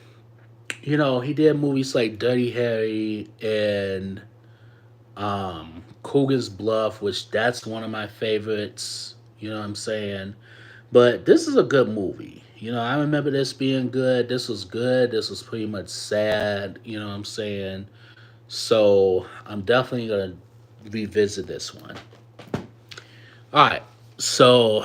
he did movies like Dirty Harry and Cougar's Bluff, which that's one of my favorites. You know what I'm saying? But this is a good movie. I remember this being good. This was good. This was pretty much sad. You know what I'm saying? So I'm definitely going to revisit this one. All right. So,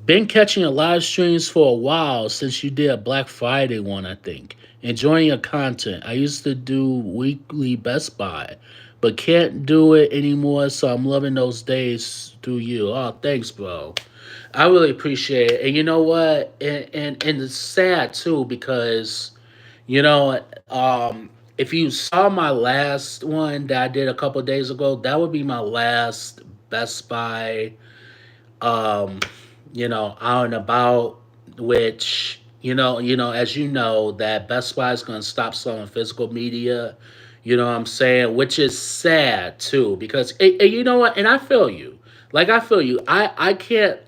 been catching your live streams for a while since you did a Black Friday one, I think. Enjoying your content. I used to do weekly Best Buy, but can't do it anymore, so I'm loving those days through you. Oh, thanks, bro. I really appreciate it. And you know what? And it's sad too because, you know, if you saw my last one that I did a couple days ago, that would be my last Best Buy um, out and about, which, as you know, that Best Buy is gonna stop selling physical media. You know what I'm saying? Which is sad too, because and you know what? And I feel you. Like I feel you. I can't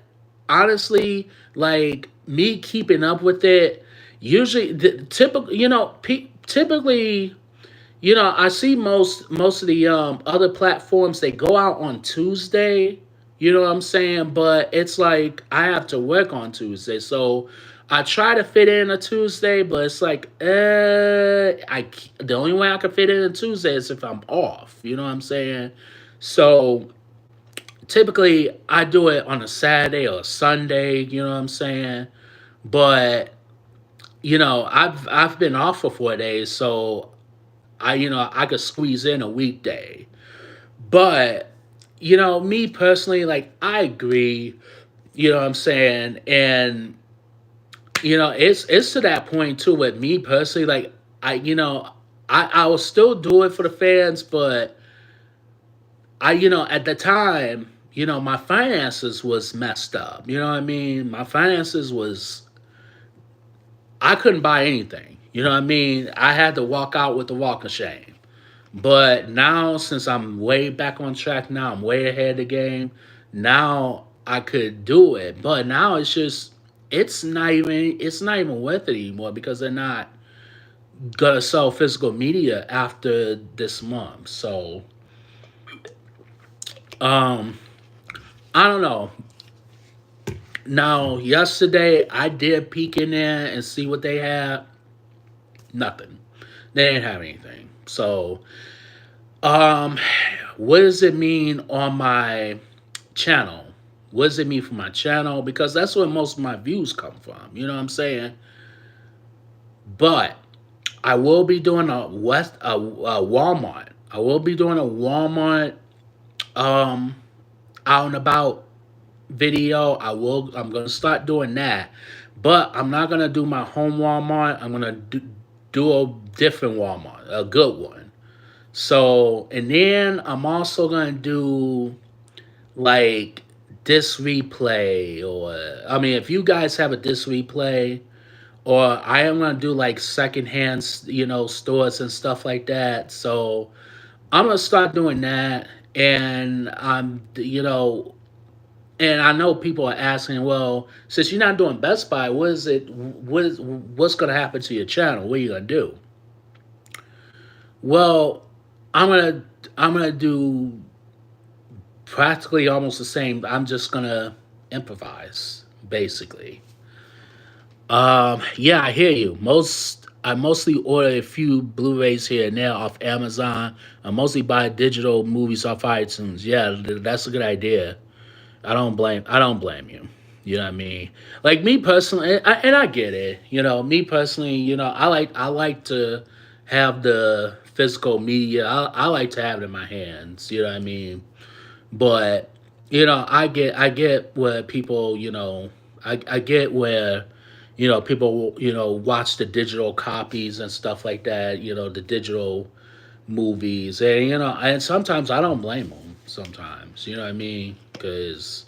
honestly like me keeping up with it. Usually, typical. Typically, I see most of the other platforms they go out on Tuesday. You know what I'm saying? But it's like I have to work on Tuesday, so I try to fit in a Tuesday, but it's like the only way I can fit in a Tuesday is if I'm off. You know what I'm saying? So typically I do it on a Saturday or a Sunday. You know what I'm saying? But I've been off for 4 days, so I could squeeze in a weekday. But me personally, like I agree. You know what I'm saying? And it's to that point too with me personally. Like I will still do it for the fans, but at the time, my finances was messed up. You know what I mean? My finances was I couldn't buy anything. You know what I mean? I had to walk out with the walk of shame. But now, since I'm way back on track now, I'm way ahead of the game. Now I could do it, but now it's not even worth it anymore because they're not gonna sell physical media after this month. So um, I don't know. Now yesterday I did peek in there and see what they had. Nothing. They didn't have anything. So Um, what does it mean on my channel? What does it mean for my channel? Because that's where most of my views come from. You know what I'm saying? But I will be doing a Walmart. I will be doing a Walmart um out and about video. I'm gonna start doing that. But I'm not gonna do my home Walmart. I'm gonna do a different Walmart, a good one. So, and then I'm also gonna do like this replay, or I mean, if you guys have a this replay, or I am gonna do like secondhand, stores and stuff like that. So I'm gonna start doing that, and and I know people are asking, well, since you're not doing Best Buy, what's gonna happen to your channel? What are you gonna do? Well, I'm gonna do practically almost the same. I'm just gonna improvise, basically. Yeah, I hear you. I mostly order a few Blu-rays here and there off Amazon. I mostly buy digital movies off iTunes. Yeah, that's a good idea. I don't blame you. You know what I mean? Like me personally, and I get it. You know, me personally, I like to have the physical media. I like to have it in my hands. You know what I mean? But I get where people, I get where people watch the digital copies and stuff like that. The digital movies, and and sometimes I don't blame them. Sometimes, you know what I mean? Because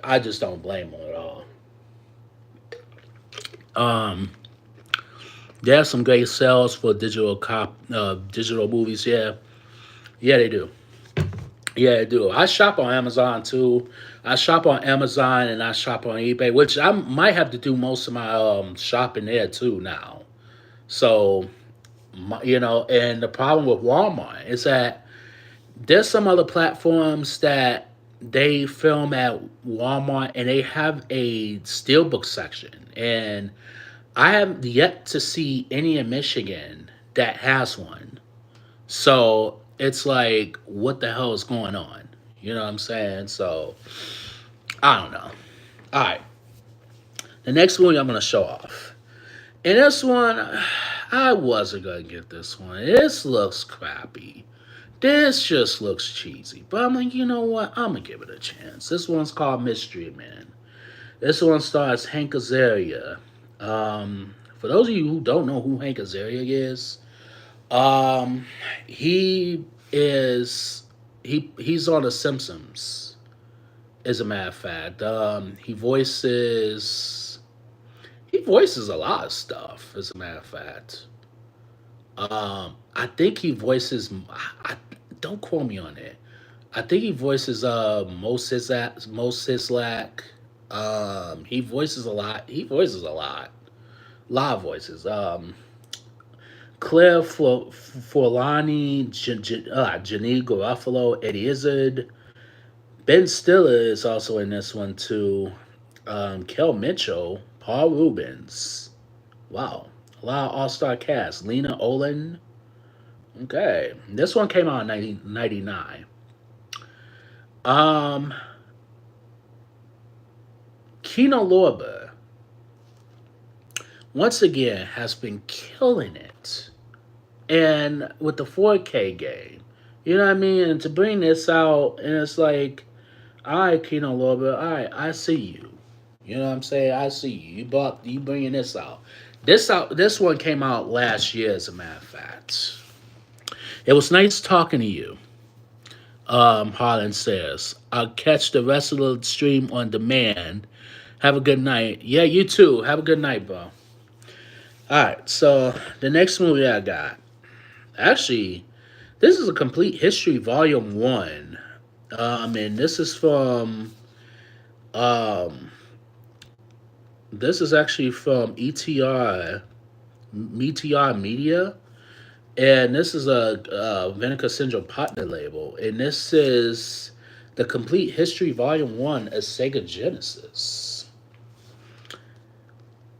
I just don't blame them at all. Um, there's some great sales for digital movies. Yeah, yeah, they do. Yeah, I do. I shop on Amazon too. I shop on Amazon and I shop on eBay, which I might have to do most of my shopping there too now. So, and the problem with Walmart is that there's some other platforms that they film at Walmart and they have a steelbook section, and I have yet to see any in Michigan that has one. So it's like, what the hell is going on? You know what I'm saying? So I don't know. All right, the next movie I'm gonna show off, and this one, I wasn't gonna get this one. This looks crappy. This just looks cheesy. But I'm like, you know what? I'm gonna give it a chance. This one's called Mystery Man. This one stars Hank Azaria. For those of you who don't know who Hank Azaria is, um, he is he's on The Simpsons. As a matter of fact, he voices a lot of stuff. As a matter of fact, I think he voices. Don't quote me on it. I think he voices Most Sislak. He voices a lot. He voices a lot. Lot of voices. Claire Forlani, Janine Garofalo, Eddie Izzard. Ben Stiller is also in this one too. Kel Mitchell, Paul Rubens. Wow. A lot of all-star cast. Lena Olin. Okay. This one came out in 1999. Um, Kino Lorber, once again, has been killing it. And with the 4K game. You know what I mean? And to bring this out, and it's like, all right, Kino Lorber, all right, I see you. You know what I'm saying? I see you. You bringing this out. This one came out last year, as a matter of fact. It was nice talking to you. Harlan says, I'll catch the rest of the stream on demand. Have a good night. Yeah, you too. Have a good night, bro. All right, so the next movie I got, actually, this is a complete history volume one. And um, this is actually from ETR Media, and this is a Vinegar Syndrome partner label, and this is the complete history volume one of Sega Genesis.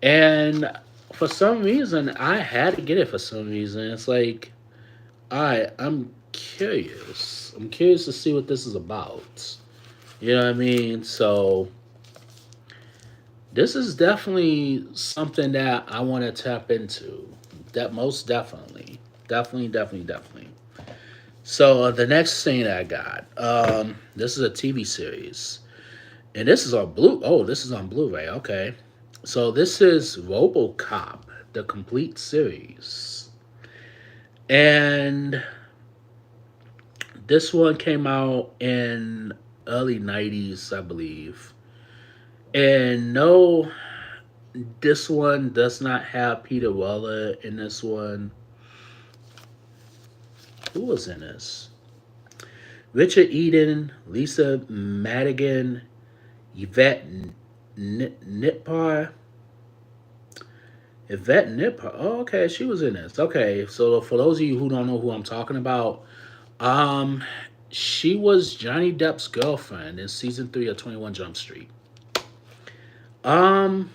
And for some reason, I had to get it. For some reason, it's like, I'm curious. I'm curious to see what this is about. You know what I mean? So this is definitely something that I want to tap into. That most definitely, definitely. So the next thing that I got, this is a TV series, and this is on Blue. Oh, this is on Blu-ray. Okay, so this is RoboCop, the complete series, and this one came out in early '90s, I believe. And no, this one does not have Peter Weller in this one. Who was in this? Richard Eden, Lisa Madigan, Yvette Nipar. Yvette Nipar. Oh, okay, she was in this. Okay, so for those of you who don't know who I'm talking about, um, She was Johnny Depp's girlfriend in season 3 of 21 Jump Street. Um,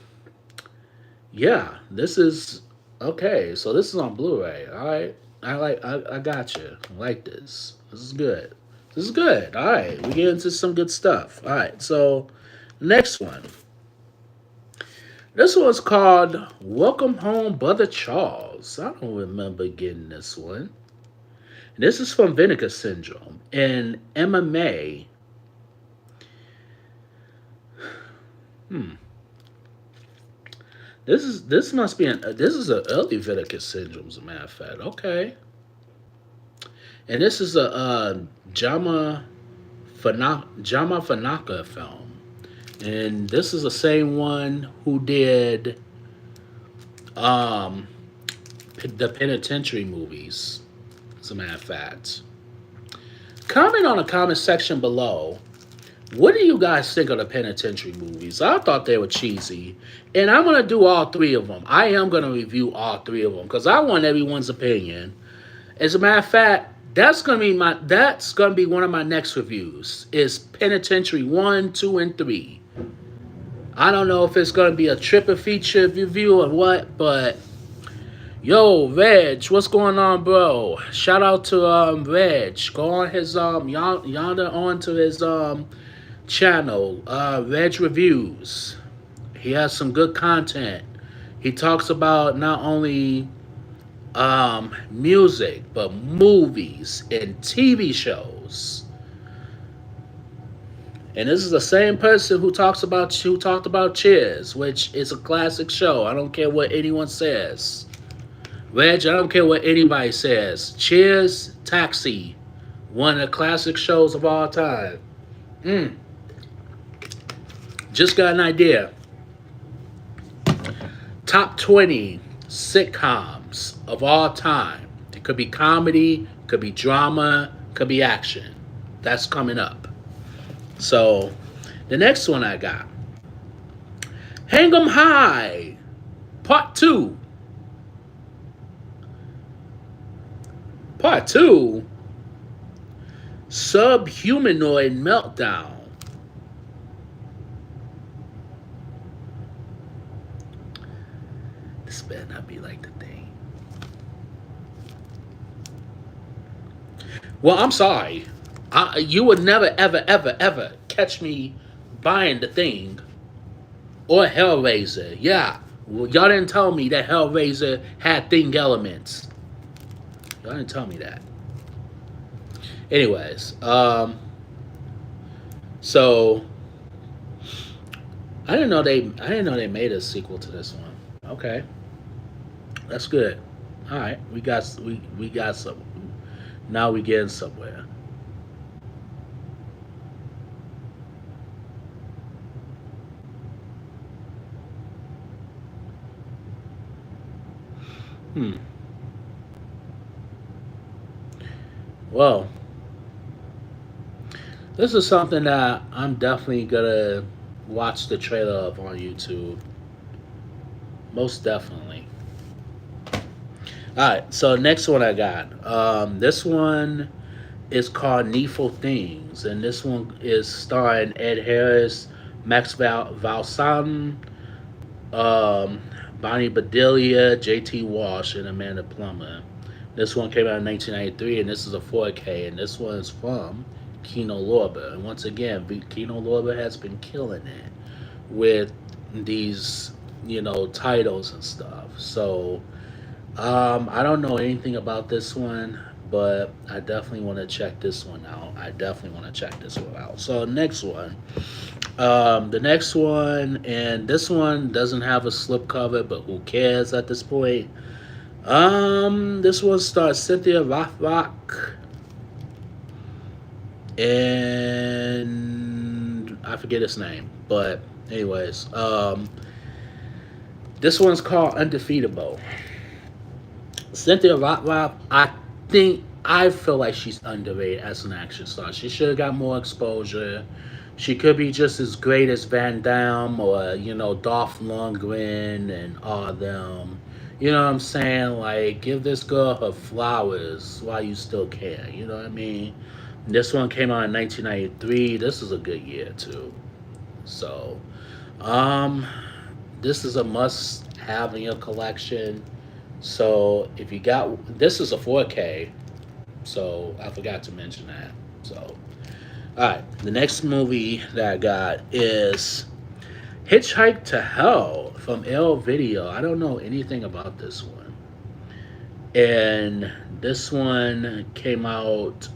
yeah, this is okay. So this is on Blu-ray. All right, I got you. I like this. This is good. This is good. All right, we get into some good stuff. All right, so next one. This one's called Welcome Home, Brother Charles. I don't remember getting this one. This is from Vinegar Syndrome. In MMA, hmm, this must be this is an early Vinegar Syndrome, as a matter of fact. Okay, and this is a Jama Fanaka film, and this is the same one who did um the Penitentiary movies. As a matter of fact, comment on the comment section below. What do you guys think of the Penitentiary movies? I thought they were cheesy, and I'm gonna do all three of them. I am gonna review all three of them because I want everyone's opinion. As a matter of fact, that's gonna be one of my next reviews. Is Penitentiary 1, 2, and 3. I don't know if it's gonna be a triple feature review or what, but yo, Reg, what's going on, bro? Shout out to Reg. Go on his yonder onto his channel, Reg Reviews. He has some good content. He talks about not only music, but movies and TV shows. And this is the same person who talked about Cheers, which is a classic show. I don't care what anyone says. Reg, I don't care what anybody says. Cheers, Taxi, one of the classic shows of all time. Just got an idea. Top 20 sitcoms of all time. It could be comedy, could be drama, could be action. That's coming up. So, the next one I got. Hang 'em High, Part 2. Part 2, Subhumanoid Meltdown. This better not be like the thing. Well, I'm sorry. You would never, ever, ever, ever catch me buying the thing or Hellraiser. Yeah, well, y'all didn't tell me that Hellraiser had thing elements. Y'all didn't tell me that. Anyways, so I didn't know they made a sequel to this one. Okay, that's good. All right, we got some. Now we getting somewhere. Hmm. Well, this is something that I'm definitely gonna watch the trailer of on YouTube. Most definitely. All right, so next one I got. This one is called Needful Things, and this one is starring Ed Harris, Max Valsalden, um, Bonnie Bedelia, J.T. Walsh, and Amanda Plummer. This one came out in 1993, and this is a 4K, and this one is from Kino Lorber. And once again, Kino Lorber has been killing it with these, titles and stuff. So, I don't know anything about this one, but I definitely want to check this one out. So, next one. The next one, and this one doesn't have a slipcover, but who cares at this point? This one stars Cynthia Rothrock, and I forget his name, but anyways, this one's called Undefeatable. Cynthia Rothrock, I feel like she's underrated as an action star. She should have got more exposure. She could be just as great as Van Damme or, Dolph Lundgren and all them. You know what I'm saying? Like, give this girl her flowers while you still can. You know what I mean? This one came out in 1993. This is a good year too. So, um, this is a must have in your collection. So if you got this is a 4K, so I forgot to mention that. So, all right, the next movie that I got is Hitchhike to Hell from L Video. I don't know anything about this one, and this one came out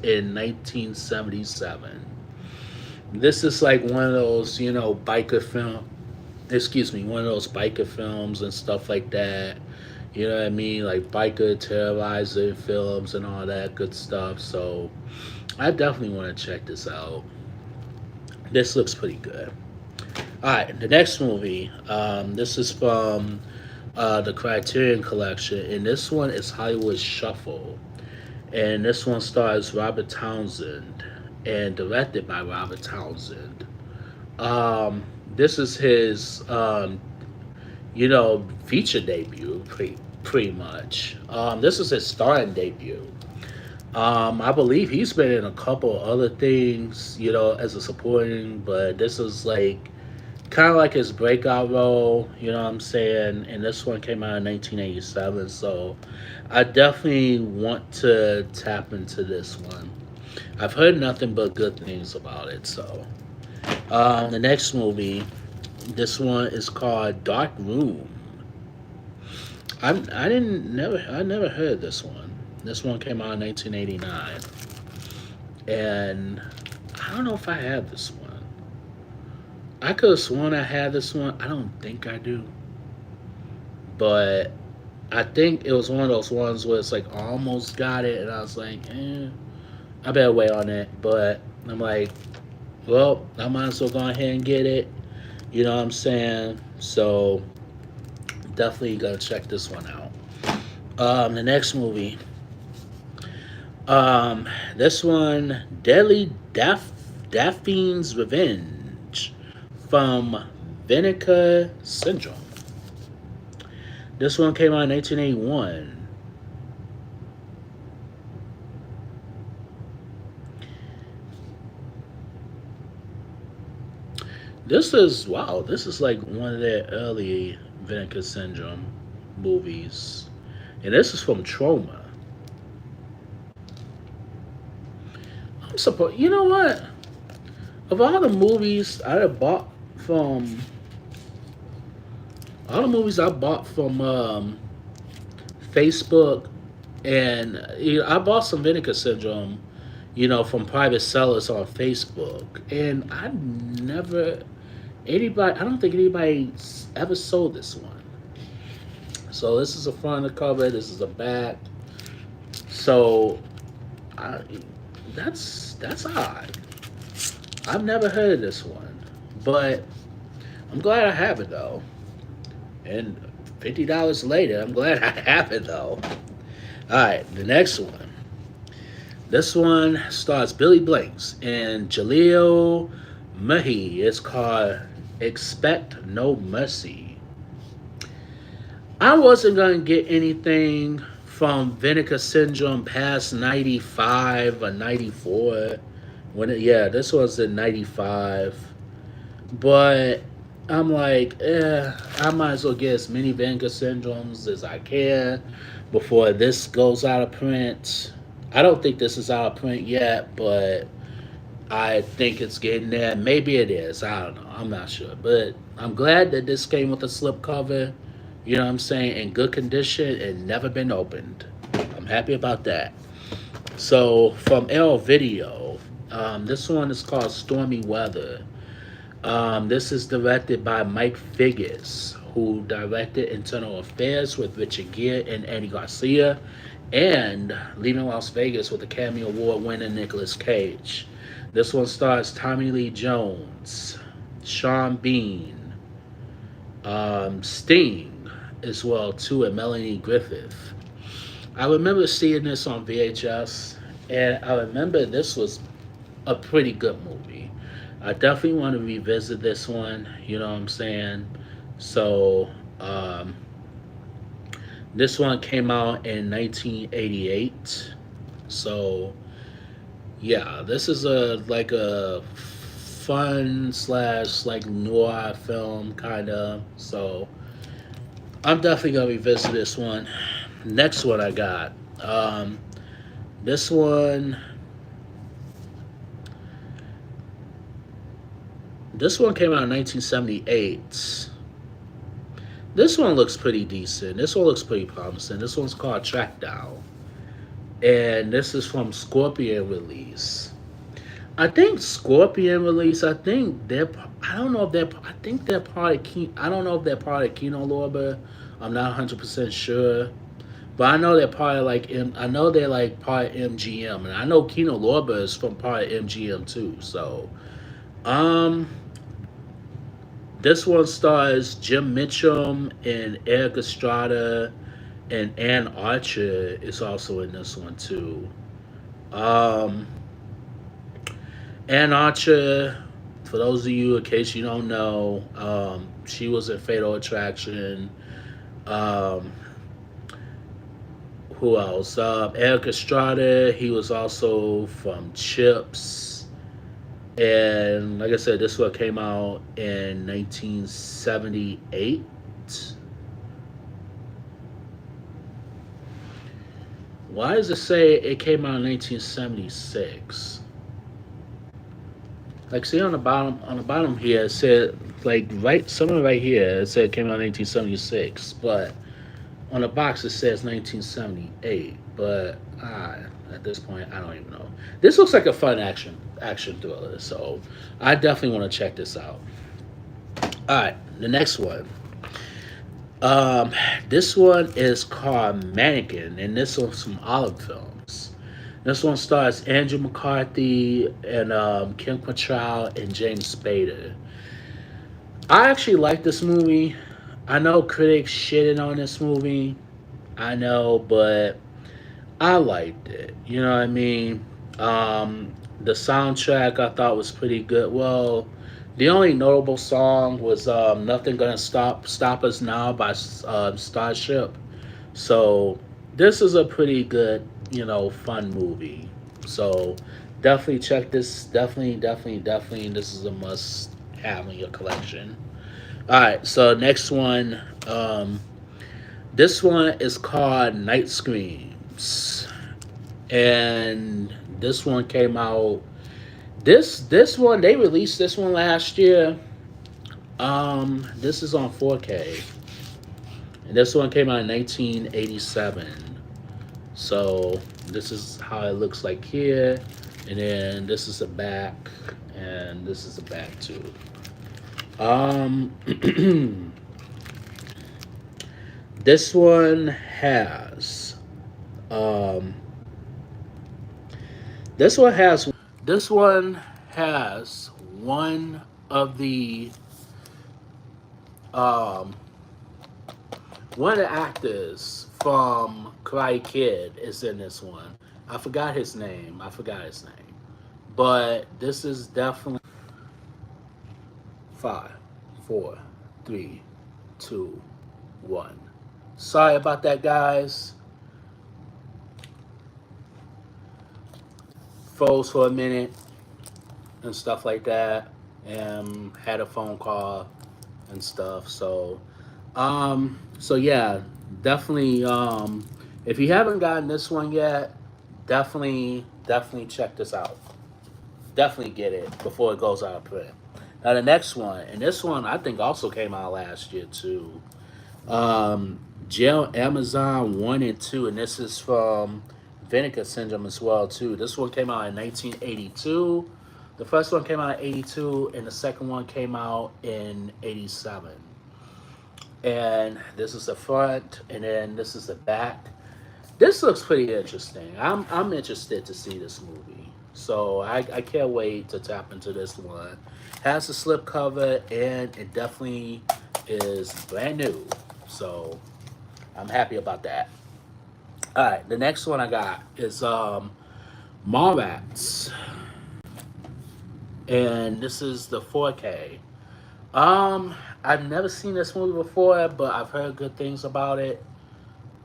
in 1977. This is like one of those, biker film. Excuse me, one of those biker films and stuff like that. You know what I mean? Like biker terrorizer films and all that good stuff. So I definitely want to check this out. This looks pretty good. All right, the next movie. This is from the Criterion Collection, and this one is Hollywood Shuffle, and this one stars Robert Townsend and directed by Robert Townsend. Um, this is his, feature debut, pretty much. This is his starring debut. I believe he's been in a couple other things, as a supporting, but this is like kind of like his breakout role, you know what I'm saying? And this one came out in 1987, so I definitely want to tap into this one. I've heard nothing but good things about it, so. The next movie, this one is called Dark Room. I never heard this one. This one came out in 1989, and I don't know if I had this one. I could have sworn I had this one. I don't think I do, but I think it was one of those ones where it's like I almost got it, and I was like, I better wait on it. But I'm like, well, I might as well go ahead and get it. You know what I'm saying? So definitely gotta check this one out. The next movie, this one, Daphine's Revenge from Vinegar Syndrome. This one came out in 1981. This is wow. This is like one of their early Vinegar Syndrome movies, and this is from Trauma. I'm supposed. You know what? Of all the movies I have bought from, all the movies I bought from Facebook, and I bought some Vinegar Syndrome, from private sellers on Facebook, and I never anybody. I don't think anybody ever sold this one. So this is the front of the cover. This is the back. So I, that's odd. I've never heard of this one, but I'm glad I have it though. And $50 later, I'm glad I have it though. All right, the next one. This one stars Billy Blanks and Jaleel Mahi. It's called Expect No Mercy. I wasn't gonna get anything from Vinegar Syndrome past 95 or 94. This was in 95. But I'm like, I might as well get as many Vinegar Syndromes as I can before this goes out of print. I don't think this is out of print yet, but I think it's getting there. Maybe it is. I don't know. I'm not sure. But I'm glad that this came with a slip cover, you know what I'm saying, in good condition and never been opened. I'm happy about that. So from L Video, this one is called Stormy Weather. This is directed by Mike Figgis, who directed Internal Affairs with Richard Gere and Andy Garcia, and Leaving Las Vegas with Academy Award winner Nicolas Cage. This one stars Tommy Lee Jones, Sean Bean, Sting as well too, and Melanie Griffith. I remember seeing this on VHS, and I remember this was a pretty good movie. I definitely want to revisit this one. You know what I'm saying? So, this one came out in 1988. So, Yeah, this is a like a fun slash like noir film kind of. So I'm definitely gonna revisit this one. Next one I got. Um, this one. This one came out in 1978. This one looks pretty decent. This one looks pretty promising. This one's called Trackdown, and this is from Scorpion Release. I think Scorpion Release. I think they're. I don't know if they're. I think they're part of. I don't know if they're part of Kino Lorber. I'm not 100% sure, but I know they're part of like. I know they're like part of MGM, and I know Kino Lorber is from part of MGM too. So, um, this one stars Jim Mitchum and Eric Estrada, and Ann Archer is also in this one too. Um, Ann Archer, for those of you in case you don't know, she was in Fatal Attraction. Um, who else? Eric Estrada, he was also from Chips. And like I said, this one came out in 1978. Why does it say it came out in 1976? Like, see on the bottom here, it said like right somewhere right here it said it came out in 1976, but on the box it says 1978. But at this point, I don't even know. This looks like a fun action thriller, so I definitely want to check this out. All right, the next one. Um, this one is called Mannequin, and this one's from Olive Films. This one stars Andrew McCarthy and Kim Cattrall and James Spader. I actually like this movie. I know critics shitting on this movie. I know, but I liked it. You know what I mean? The soundtrack I thought was pretty good. Well, the only notable song was "Nothing Gonna Stop Us Now" by Starship. So this is a pretty good, fun movie. So definitely check this. Definitely. This is a must have in your collection. All right. So next one. This one is called Night Screams, and this one came out. This one they released this one last year. This is on 4K, and this one came out in 1987. So this is how it looks like here, and then this is the back, and this is the back too. Um, this one has um, this one has this one has one of the um, one of the actors from Karate Kid is in this one. I forgot his name. But this is definitely five, four, three, two, one. Sorry about that, guys. Froze for a minute and stuff like that, and had a phone call and stuff. So yeah, definitely. If you haven't gotten this one yet, definitely check this out. Definitely get it before it goes out of print. Now the next one, and this one I think also came out last year too. Jail Amazon 1 and 2, and this is from Vinegar Syndrome as well too. This one came out in 1982. The first one came out in 82, and the second one came out in 87. And this is the front, and then this is the back. This looks pretty interesting. I'm interested to see this movie. So I can't wait to tap into this one. Has a slip cover, and it definitely is brand new. So I'm happy about that. All right, the next one I got is Mallrats, and this is the 4K. I've never seen this movie before, but I've heard good things about it.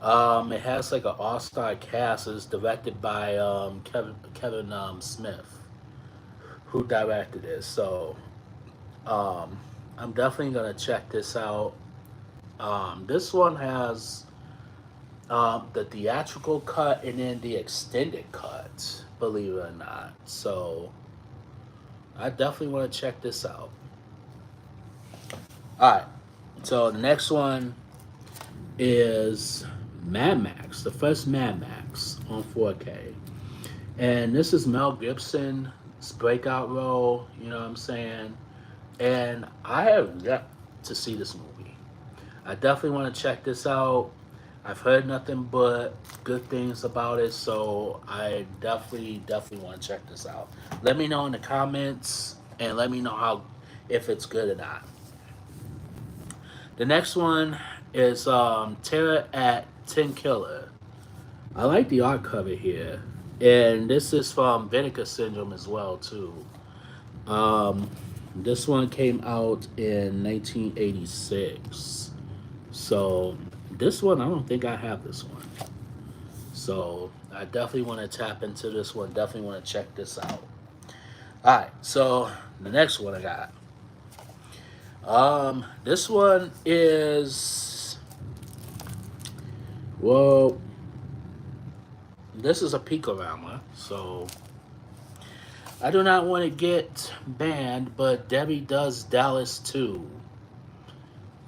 It has like an all-star cast. It's directed by Kevin Smith, who directed it. So um, I'm definitely gonna check this out. This one has the theatrical cut and then the extended cut. Believe it or not. So I definitely want to check this out. All right. So the next one is Mad Max, the first Mad Max on 4K. And this is Mel Gibson's breakout role, you know what I'm saying? And I have yet to see this movie. I definitely want to check this out. I've heard nothing but good things about it, so I definitely want to check this out. Let me know in the comments and let me know how if it's good or not. The next one is Terror at Ten Killer. I like the art cover here, and this is from Vinegar Syndrome as well too. Um, this one came out in 1986, so this one I don't think I have this one. So I definitely want to tap into this one. Definitely want to check this out. All right, so the next one I got. This one is well, this is a Picorama, so I do not want to get banned, but Debbie does Dallas too.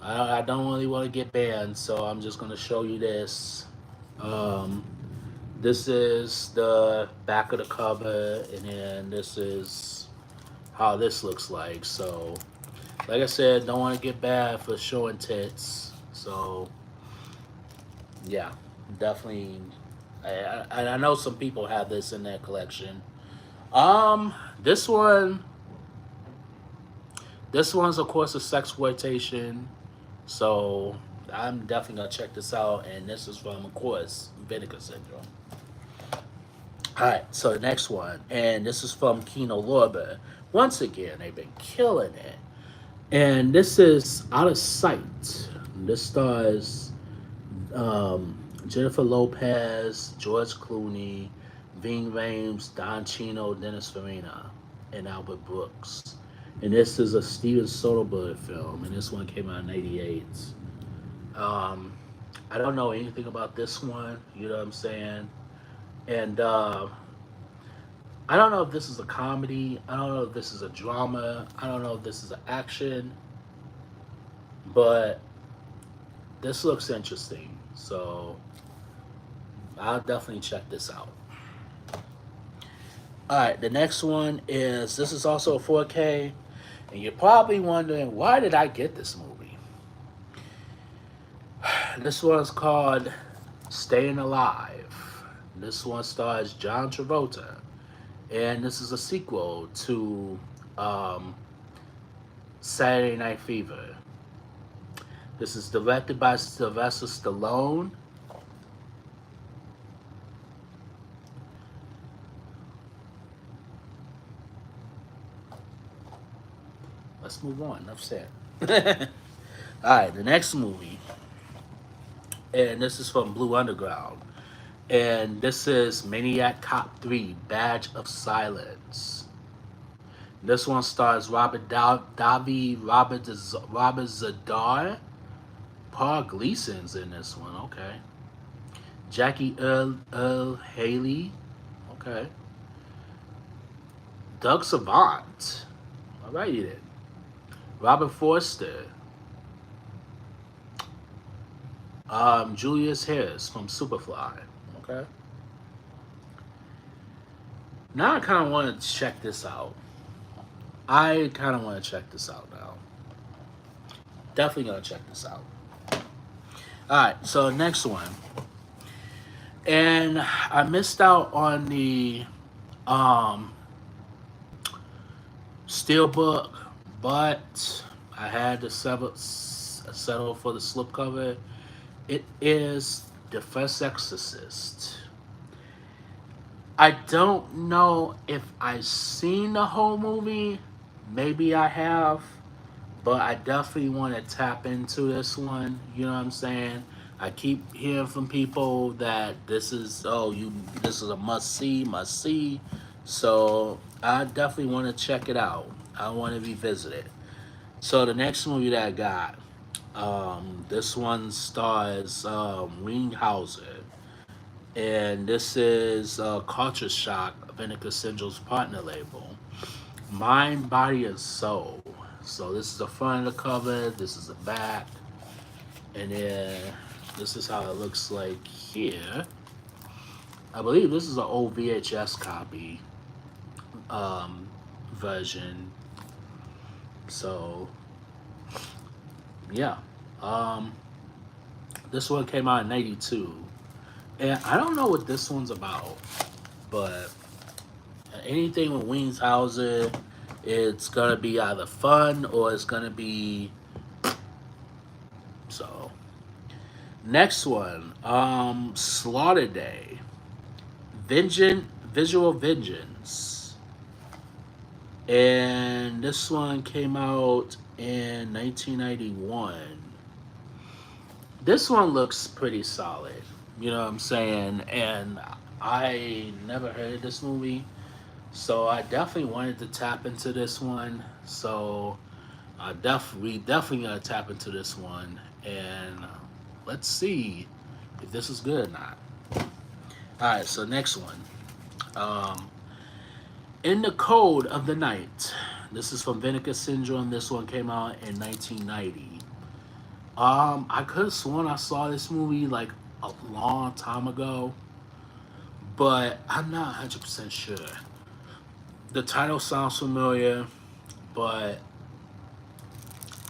I don't really want to get banned, so I'm just gonna show you this. Um, this is the back of the cover, and then this is how this looks like. So, like I said, don't want to get bad for showing tits. So, yeah, definitely. I know some people have this in their collection. This one, this one's of course a sex exploitation. So I'm definitely gonna check this out. And this is from, of course, Vinegar Syndrome. All right, so the next one, and this is from Kino Lorber. Once again, they've been killing it. And this is Out of Sight. This stars Jennifer Lopez, George Clooney, Ving Rhames, Don Chino, Dennis Farina, and Albert Brooks. And this is a Steven Soderbergh film, and this one came out in '88. Um, I don't know anything about this one, you know what I'm saying? And I don't know if this is a comedy, I don't know if this is a drama, I don't know if this is an action, but this looks interesting. So I'll definitely check this out. All right, the next one is this is also a 4K, and you're probably wondering why did I get this movie? This one's called Staying Alive. This one stars John Travolta, and this is a sequel to um, Saturday Night Fever. This is directed by Sylvester Stallone. Let's move on. Enough said. All right, the next movie, and this is from Blue Underground, and this is Maniac Cop 3: Badge of Silence. This one stars Davi, Robert Zadar, Paul Gleason's in this one. Okay, Jackie Earl Haley. Okay, Doug Savant. Alrighty then. Robert Forster. Julius Harris from Superfly. Okay. Now I kind of want to check this out. I kind of want to check this out now. Definitely gonna check this out. All right. So next one, and I missed out on the um Steelbook, but I had to settle for the slipcover. It is The First Exorcist. I don't know if I've seen the whole movie. Maybe I have, but I definitely want to tap into this one. You know what I'm saying? I keep hearing from people that this is a must see, must see. So I definitely want to check it out. I want to revisit it. So the next movie that I got, this one stars Wing Hauser, and this is Culture Shock, Vinegar Syndrome's partner label. Mind, Body, and Soul. So this is the front of the cover. This is the back, and then this is how it looks like here. I believe this is an old VHS copy um, version. So yeah, um, this one came out in '92, and I don't know what this one's about, but anything with Wings Hauser, it's gonna be either fun or it's gonna be so. Next one, Slaughter Day, Vengeance, Visual Vengeance, and this one came out in 1991. This one looks pretty solid, you know what I'm saying? And I never heard of this movie, so I definitely wanted to tap into this one. So we definitely gonna tap into this one, and let's see if this is good or not. All right, so next one, um, In the Code of the Night. This is from Vinegar Syndrome. This one came out in 1990. I could have sworn I saw this movie like a long time ago, but I'm not 100% sure. The title sounds familiar, but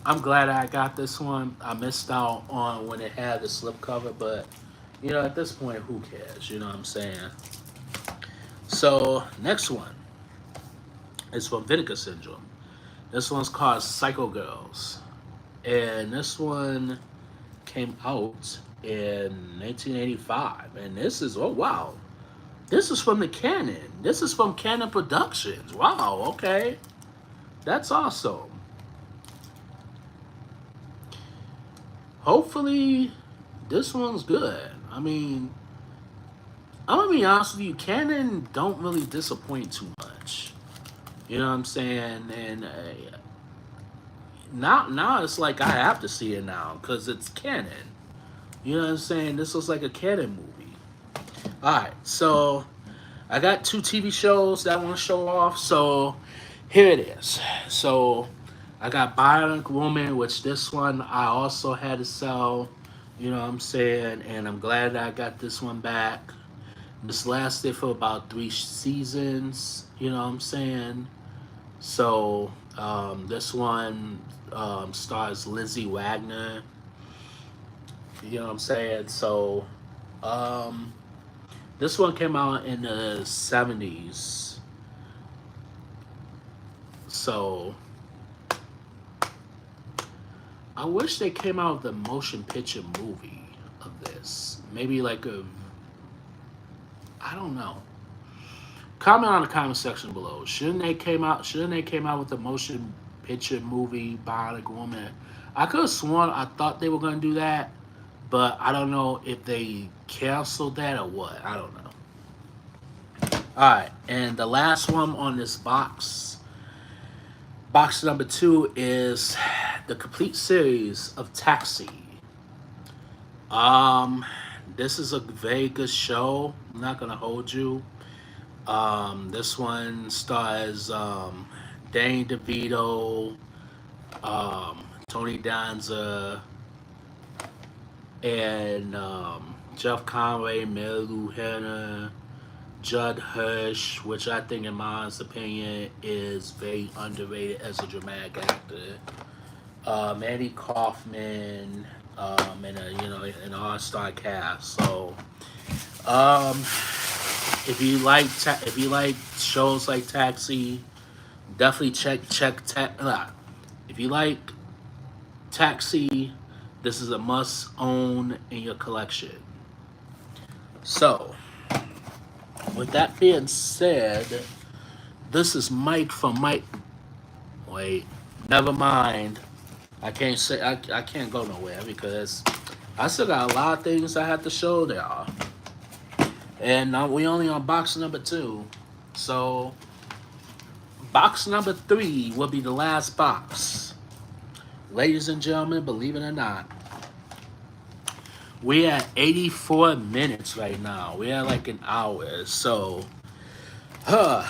I'm glad I got this one. I missed out on when it had the slipcover, but you know, at this point, who cares? You know what I'm saying? So, next one is from Vinegar Syndrome. This one's called Psycho Girls. And this one came out in 1985. And this is, oh wow, this is from the Canon. This is from Canon Productions. Wow, okay. That's awesome. Hopefully, this one's good. I mean, I'm gonna be honest with you, Canon don't really disappoint too much. You know what I'm saying? And now it's like I have to see it now because it's Canon. You know what I'm saying? This looks like a Canon movie. All right, so I got two TV shows that I want to show off. So here it is. So I got Bionic Woman, which this one I also had to sell. You know what I'm saying? And I'm glad that I got this one back. This lasted for about 3 seasons. You know what I'm saying? So this one stars Lizzie Wagner. You know what I'm saying? So um, this one came out in the '70s. So I wish they came out with a motion picture movie of this. Maybe like a, I don't know. Comment on the comment section below. Shouldn't they came out with a motion picture movie, Bionic Woman? I could have sworn I thought they were gonna do that, but I don't know if they canceled that or what. I don't know. All right, and the last one on this box number 2 is the complete series of Taxi. Um, this is a very good show. I'm not gonna hold you. This one stars Danny DeVito, Tony Danza, and Jeff Conway, Mary Lou Hanna, Judd Hirsch, which I think, in my honest opinion, is very underrated as a dramatic actor. Andy Kaufman, and an all-star cast. So, um, if you like shows like Taxi, definitely if you like Taxi, this is a must own in your collection. So, with that being said, this is Mike from Mike. Wait, never mind. I can't say I can't go nowhere because I still got a lot of things I have to show y'all. And we only on box number 2. So, box number 3 will be the last box. Ladies and gentlemen, believe it or not, we're at 84 minutes right now. We're at like an hour. So, huh,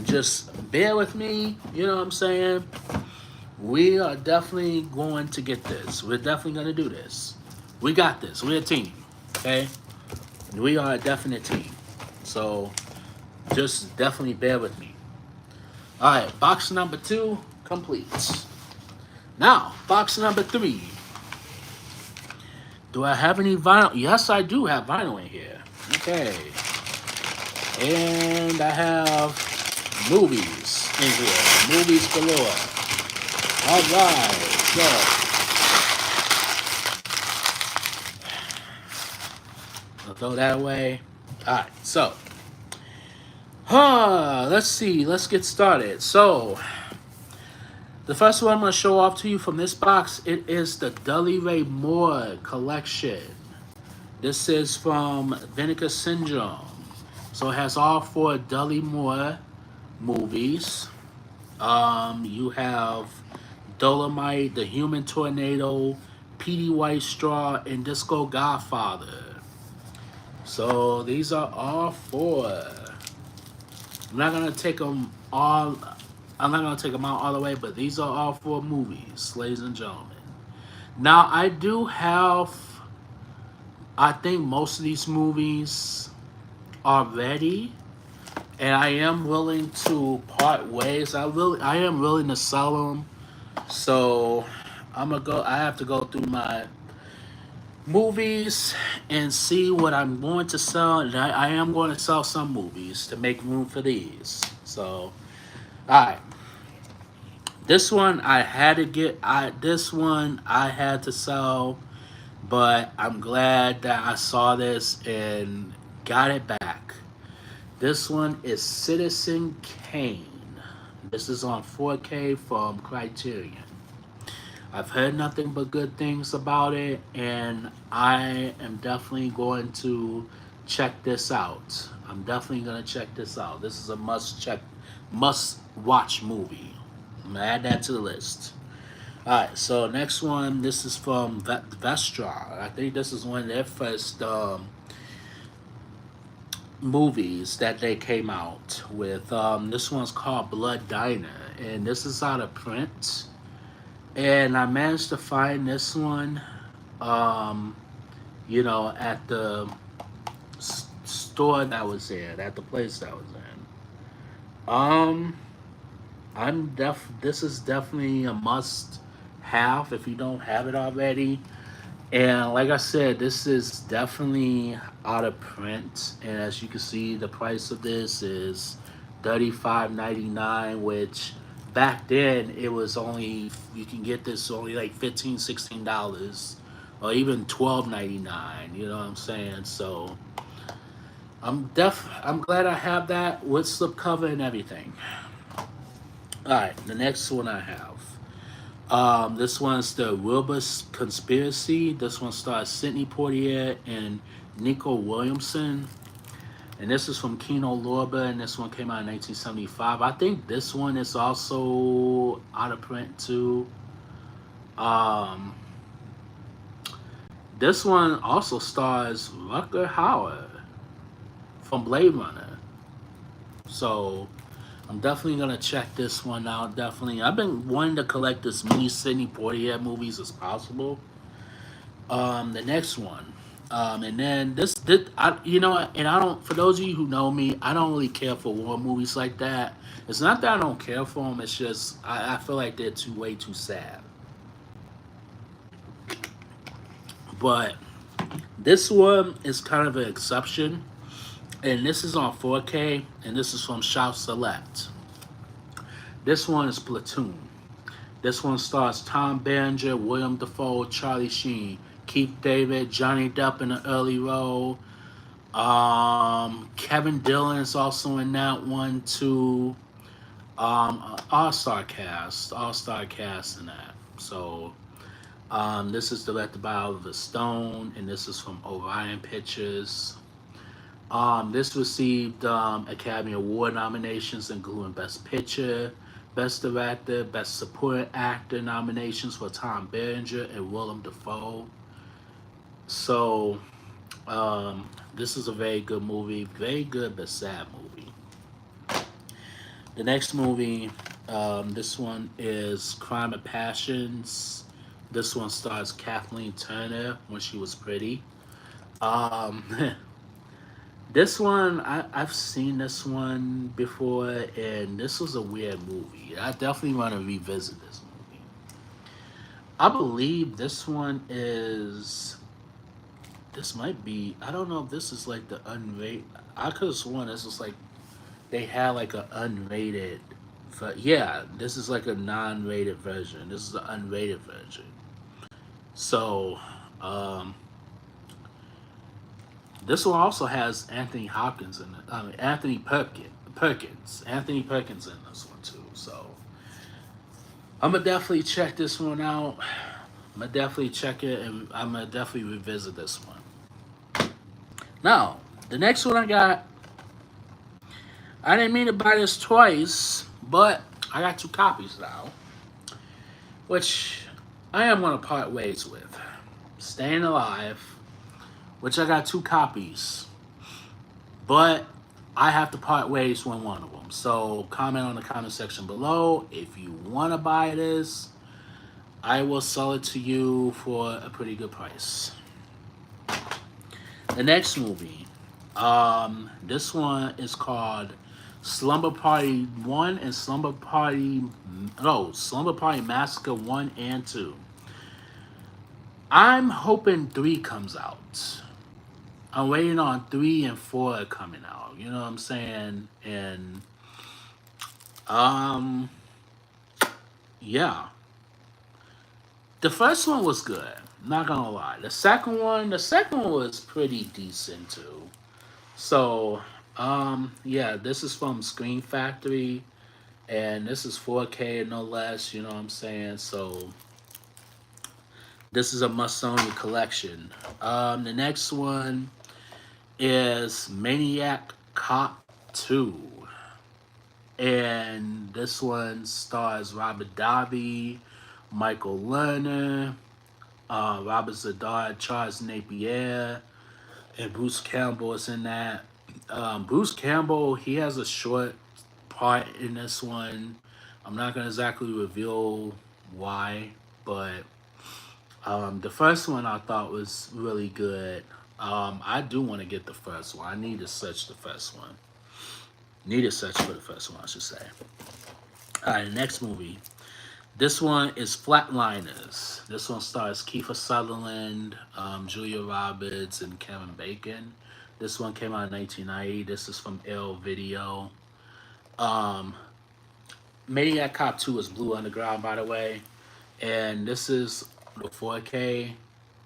just bear with me. You know what I'm saying? We are definitely going to get this. We're definitely going to do this. We got this. We're a team. Okay? We are a definite team. So, just definitely bear with me. All right, box number 2 complete. Now, box number 3. Do I have any vinyl? Yes, I do have vinyl in here. Okay. And I have movies in here. Movies galore. All right. So, I'll throw that away. All right. So, let's see. Let's get started. So, the first one I'm going to show off to you from this box, it is the Dudley Ray Moore collection. This is from Vinegar Syndrome. So it has all 4 Dudley Moore movies. You have Dolomite, The Human Tornado, Petey White Straw, and Disco Godfather. So these are all 4. I'm not gonna take them all. I'm not gonna take them out all the way, but these are all 4 movies, ladies and gentlemen. Now I do have, I think most of these movies already, and I am willing to part ways. I am willing to sell them. So I have to go through my movies and see what I'm going to sell. And I am going to sell some movies to make room for these. So, all right. This one I had to get. This one I had to sell, but I'm glad that I saw this and got it back. This one is Citizen Kane. This is on 4K from Criterion. I've heard nothing but good things about it, and I am definitely going to check this out. I'm definitely going to check this out. This is a must watch movie. I'm going to add that to the list. Alright, so next one, this is from Vestra. I think this is one of their first movies that they came out with. This one's called Blood Diner, and this is out of print. And I managed to find this one, at the store that was in, at the place that was in. This is definitely a must have if you don't have it already. And like I said, this is definitely out of print. And as you can see, the price of this is $35.99, which back then it was only, you can get this only like $15, $16, or even $12.99. You know what I'm saying? So I'm glad I have that with slipcover and everything. All right, the next one I have. This one's the Wilbur Conspiracy. This one stars Sidney Poitier and Nico Williamson. And this is from Kino Lorber, and this one came out in 1975. I think this one is also out of print too. This one also stars Rutger Hauer from Blade Runner. So I'm definitely gonna check this one out. Definitely, I've been wanting to collect as many Sidney Poitier movies as possible. The next one, and then this, and I don't. For those of you who know me, I don't really care for war movies like that. It's not that I don't care for them. It's just I feel like they're way too sad. But this one is kind of an exception. And this is on 4K, and this is from Shout Select. This one is Platoon. This one stars Tom Berenger, William Dafoe, Charlie Sheen, Keith David, Johnny Depp in the early role. Kevin Dillon is also in that one too. All-star cast in that. So This is directed by Oliver Stone, and this is from Orion Pictures. This received Academy Award nominations, including Best Picture, Best Director, Best Supporting Actor nominations for Tom Berenger and Willem Dafoe. So, this is a very good movie, very good but sad movie. The next movie, this one is Crime of Passions. This one stars Kathleen Turner when she was pretty. Um, this one, I've seen this one before, and this was a weird movie. I definitely want to revisit this movie. I believe this one is. This might be. I don't know if this is like the unrated. I could have sworn this was like they had like an unrated. Yeah, this is like a non-rated version. This is the unrated version. So, um, this one also has Anthony Hopkins in it. I mean, Anthony Perkins in this one too. So, I'm gonna definitely check this one out. I'm gonna definitely check it, and I'm gonna definitely revisit this one. Now, the next one I got, I didn't mean to buy this twice, but I got two copies now, which I am gonna part ways with. Staying Alive, which I got two copies, but I have to part ways with one of them. So comment on the comment section below if you want to buy this. I will sell it to you for a pretty good price. The next movie, this one is called Slumber Party 1 and Slumber Party Massacre 1 and 2. I'm hoping 3 comes out. I'm waiting on 3 and 4 coming out. You know what I'm saying? And um yeah. The first one was good. Not gonna lie. The second one was pretty decent too. So, yeah, this is from Screen Factory, and this is 4K no less. You know what I'm saying? So, this is a must-own collection. The next one is Maniac Cop 2, and this one stars Robert Davi, Michael Lerner, Robert Zadar, Charles Napier, and Bruce Campbell is in that. Bruce Campbell, he has a short part in this one. I'm not gonna exactly reveal why, but the first one I thought was really good. I do want to get the first one. I need to search the first one. Need to search for the first one, I should say. All right, next movie. This one is Flatliners. This one stars Kiefer Sutherland, Julia Roberts, and Kevin Bacon. This one came out in 1990. This is from L Video. Um, Maniac Cop 2 is Blue Underground, by the way. And this is the 4K.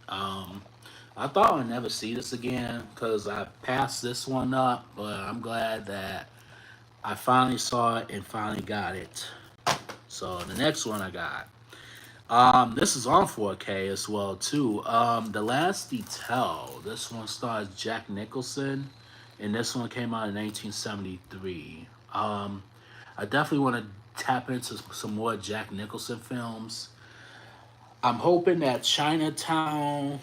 Um, I thought I'd never see this again because I passed this one up, but I'm glad that I finally saw it and finally got it. So the next one I got. This is on 4K as well too. The Last Detail. This one stars Jack Nicholson, and this one came out in 1973. I definitely want to tap into some more Jack Nicholson films. I'm hoping that Chinatown,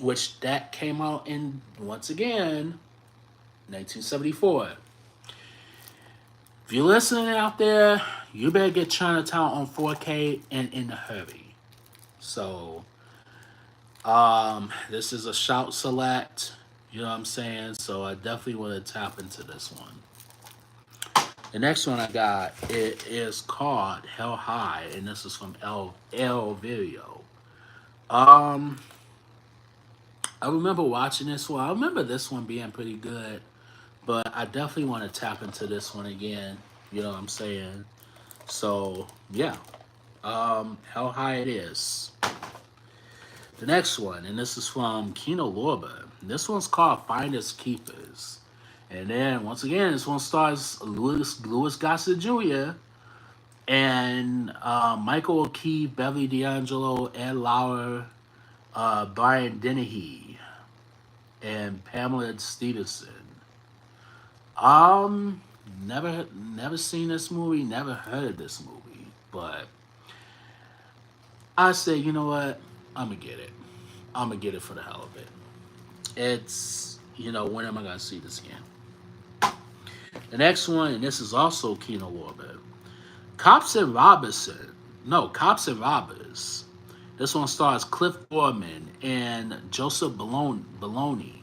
which that came out in once again 1974. If you're listening out there, you better get Chinatown on 4K and in a hurry. So, this is a shout select. You know what I'm saying? So I definitely want to tap into this one. The next one I got, it is called Hell High, and this is from L Video. Um, I remember watching this one. I remember this one being pretty good, but I definitely want to tap into this one again. You know what I'm saying? So yeah, Hell High it is. The next one, and this is from Kino Lorber. This one's called Finders Keepers. And then once again, this one stars Louis Gossett Jr. And Michael O'Keefe, Beverly D'Angelo, Ed Lauer, Brian Dennehy, and Pamela Stevenson. Um, never seen this movie, never heard of this movie, but I say, you know what? I'm gonna get it. I'm gonna get it for the hell of it. It's, when am I gonna see this again? The next one, and this is also Kino Lorber. Cops and Robinson. No, Cops and Robbers. This one stars Cliff Foreman and Joseph Bologna.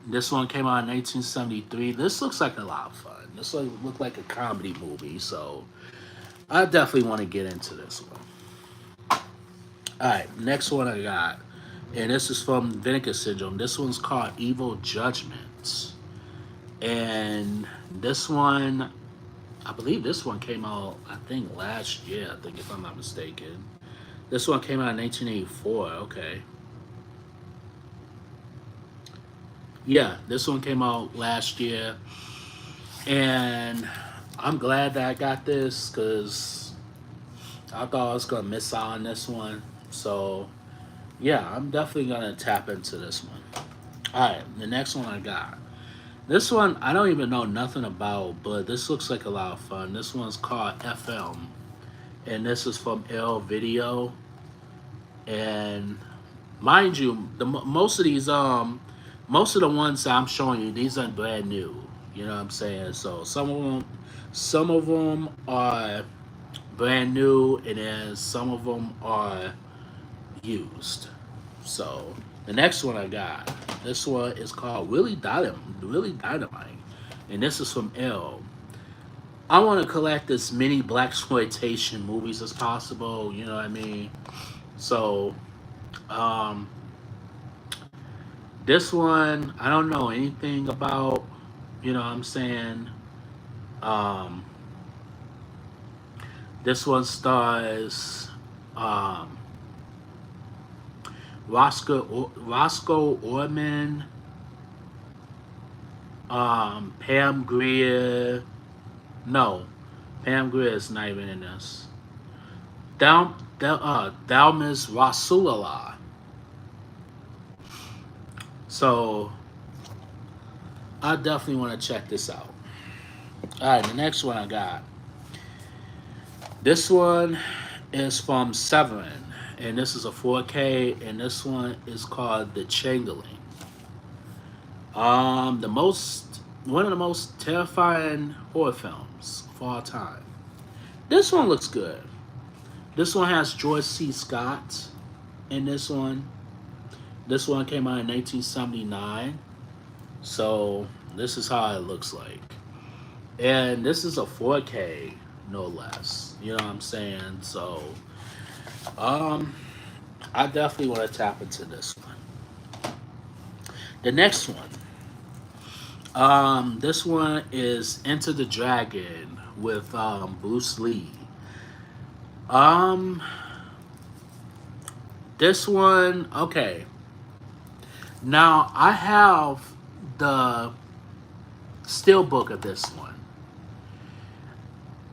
This one came out in 1973. This looks like a lot of fun. This looked like a comedy movie, so I definitely want to get into this one. All right, next one I got, and this is from Vinegar Syndrome. This one's called Evil Judgments, and this one, I believe this one came out, I think last year. I think if I'm not mistaken, this one came out in 1984. Okay, yeah, this one came out last year, and I'm glad that I got this because I thought I was gonna miss out on this one. So yeah, I'm definitely gonna tap into this one. All right, the next one I got. This one I don't even know nothing about, but this looks like a lot of fun. This one's called FM, and this is from L Video. And mind you, most of the ones that I'm showing you, these aren't brand new. You know what I'm saying? So some of them are brand new, and then some of them are used. So the next one I got, this one is called Really Dynamite, and this is from L. I want to collect as many black exploitation movies as possible. You know what I mean? So um, this one I don't know anything about. You know what I'm saying? Um, this one stars um, Roscoe Orman, Pam Grier. No, Pam Grier is not even in this. Dalmas Rasulullah. So I definitely want to check this out. All right, the next one I got. This one is from Severin, and this is a 4K, and this one is called The Changeling. The most One of the most terrifying horror films of all time. This one looks good. This one has George C. Scott in this one. This one came out in 1979. So this is how it looks like. And this is a 4K, no less. You know what I'm saying? So um I definitely want to tap into this one. The next one. This one is Enter the Dragon with Bruce Lee. Um this one, okay. Now I have the steelbook of this one.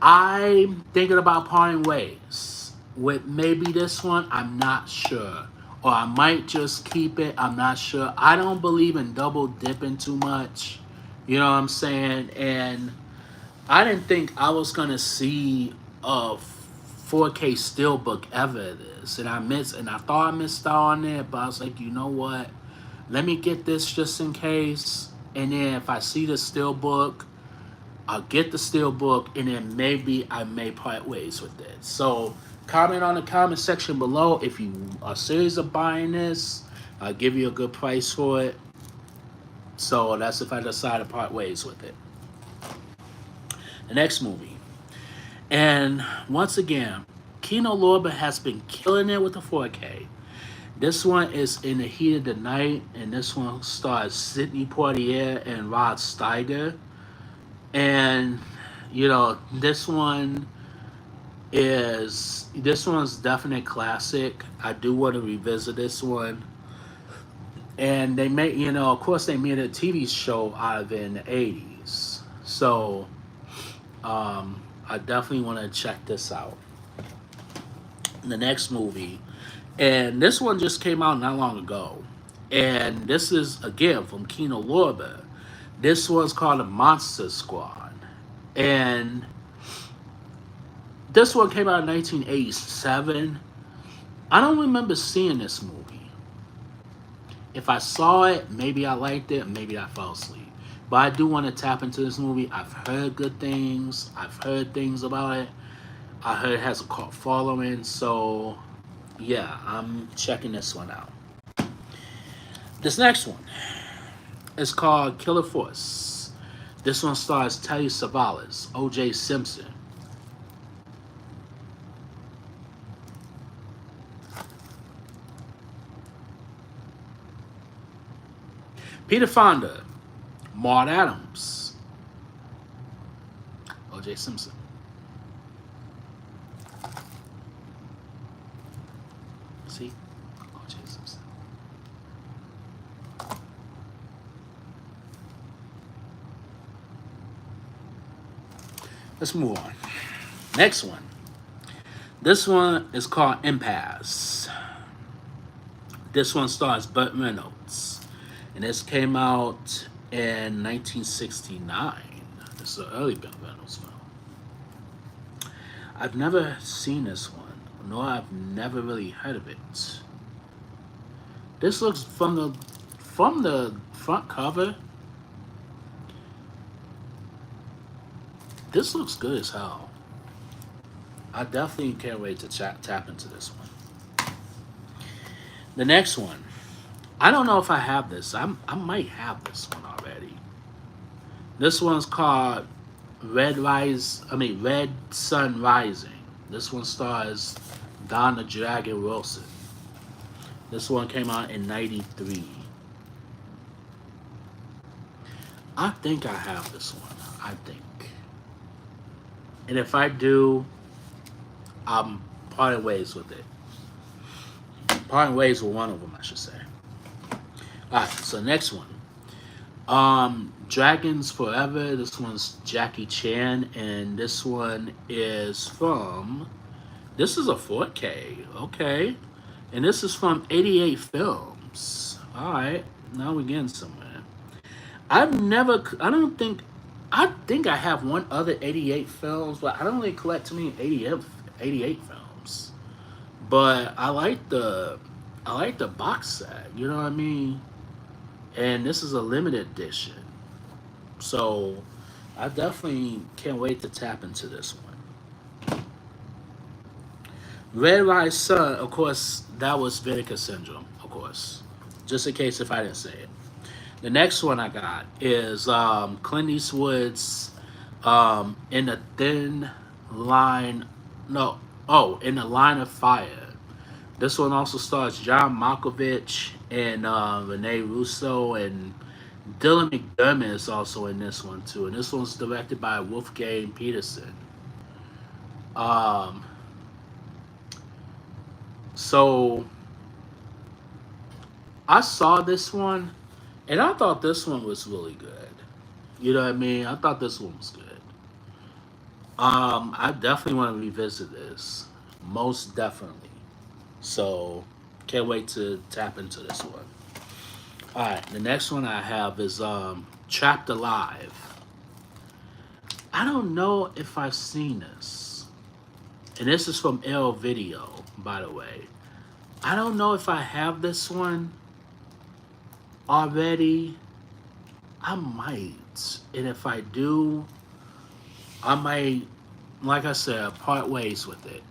I'm thinking about parting ways with maybe this one. I'm not sure. Or I might just keep it. I'm not sure. I don't believe in double dipping too much. You know what I'm saying? And I didn't think I was going to see a 4K steelbook ever this. And I thought I missed out on it, but I was like, you know what? Let me get this just in case. And then if I see the steelbook, I'll get the steel book, and then maybe I may part ways with it. So comment on the comment section below if you are serious of buying this. I'll give you a good price for it. So that's if I decide to part ways with it. The next movie. And once again, Kino Lorber has been killing it with the 4K. This one is In the Heat of the Night, and this one stars Sidney Poitier and Rod Steiger. And this one's definitely classic. I do want to revisit this one. And they made, of course they made a TV show out of it in the 80s. So I definitely want to check this out. The next movie, and this one just came out not long ago, and this is again from Kino Lorber. This one's called the Monster Squad, and this one came out in 1987. I don't remember seeing this movie. If I saw it, maybe I liked it, maybe I fell asleep. But I do want to tap into this movie. I've heard good things. I've heard things about it. I heard it has a cult following. So, yeah, I'm checking this one out. This next one is called Killer Force. This one stars Telly Savalas, O.J. Simpson, Peter Fonda, Maud Adams, O.J. Simpson. See? O.J. Simpson. Let's move on. Next one. This one is called Impasse. This one stars Burt Reynolds. And this came out in 1969. This is an early Burt Reynolds film. I've never seen this one, nor I've never really heard of it. This looks from the front cover. This looks good as hell. I definitely can't wait to tap into this one. The next one. I don't know if I have this. I might have this one already. This one's called Red Sun Rising. This one stars Donna Dragon Wilson. This one came out in '93. I think I have this one. I think. And if I do, I'm parting ways with it. Parting ways with one of them, I should say. Alright, so next one. Dragons Forever. This one's Jackie Chan, and this one is from. This is a 4K, okay, and this is from '88 Films. All right, now we're getting somewhere. I've never. I don't think. I think I have one other '88 films, but I don't really collect too many '88 films. But I like the box set. You know what I mean? And this is a limited edition. So I definitely can't wait to tap into this one. Red Rise Sun, of course, that was Vinegar Syndrome, of course. Just in case if I didn't say it. The next one I got is Clint Eastwood's In a Thin Line. No, oh, In the Line of Fire. This one also stars John Malkovich and Rene Russo, and Dylan McDermott is also in this one too. And this one's directed by Wolfgang Peterson. Um, so I saw this one, and I thought this one was really good. You know what I mean? I thought this one was good. I definitely want to revisit this, most definitely. So can't wait to tap into this one. All right, the next one I have is Trapped Alive. I don't know if I've seen this, and this is from L Video, by the way. I don't know if I have this one already. I might, and if I do, I might, like I said, part ways with it.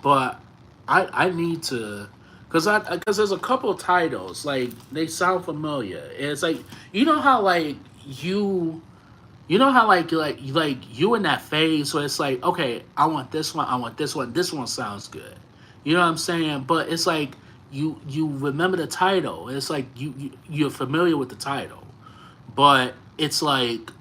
But I need to, cause there's a couple titles like they sound familiar. It's like you you know how like you in that phase where it's like, okay, I want this one, I want this one, this one sounds good. You know what I'm saying? But it's like you remember the title. It's like you're familiar with the title, but it's like,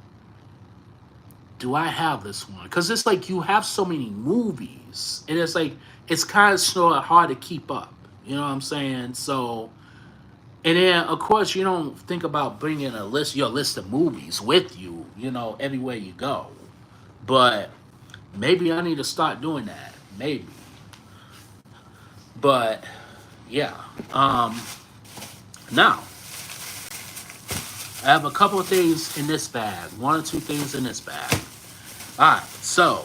do I have this one? Because it's like you have so many movies, and it's like it's kind of sort of hard to keep up. You know what I'm saying? So I definitely want to revisit this, most definitely. So can't wait to tap into this one. All right, the next one I have is Trapped Alive. I don't know if I've seen this, and this is from L Video, by the way. I don't know if I have this one already. This one is And then, of course, you don't think about bringing your list of movies with you, everywhere you go. But maybe I need to start doing that. Maybe. But yeah. Um, Now I have a couple of things in this bag. One or two things in this bag. All right. So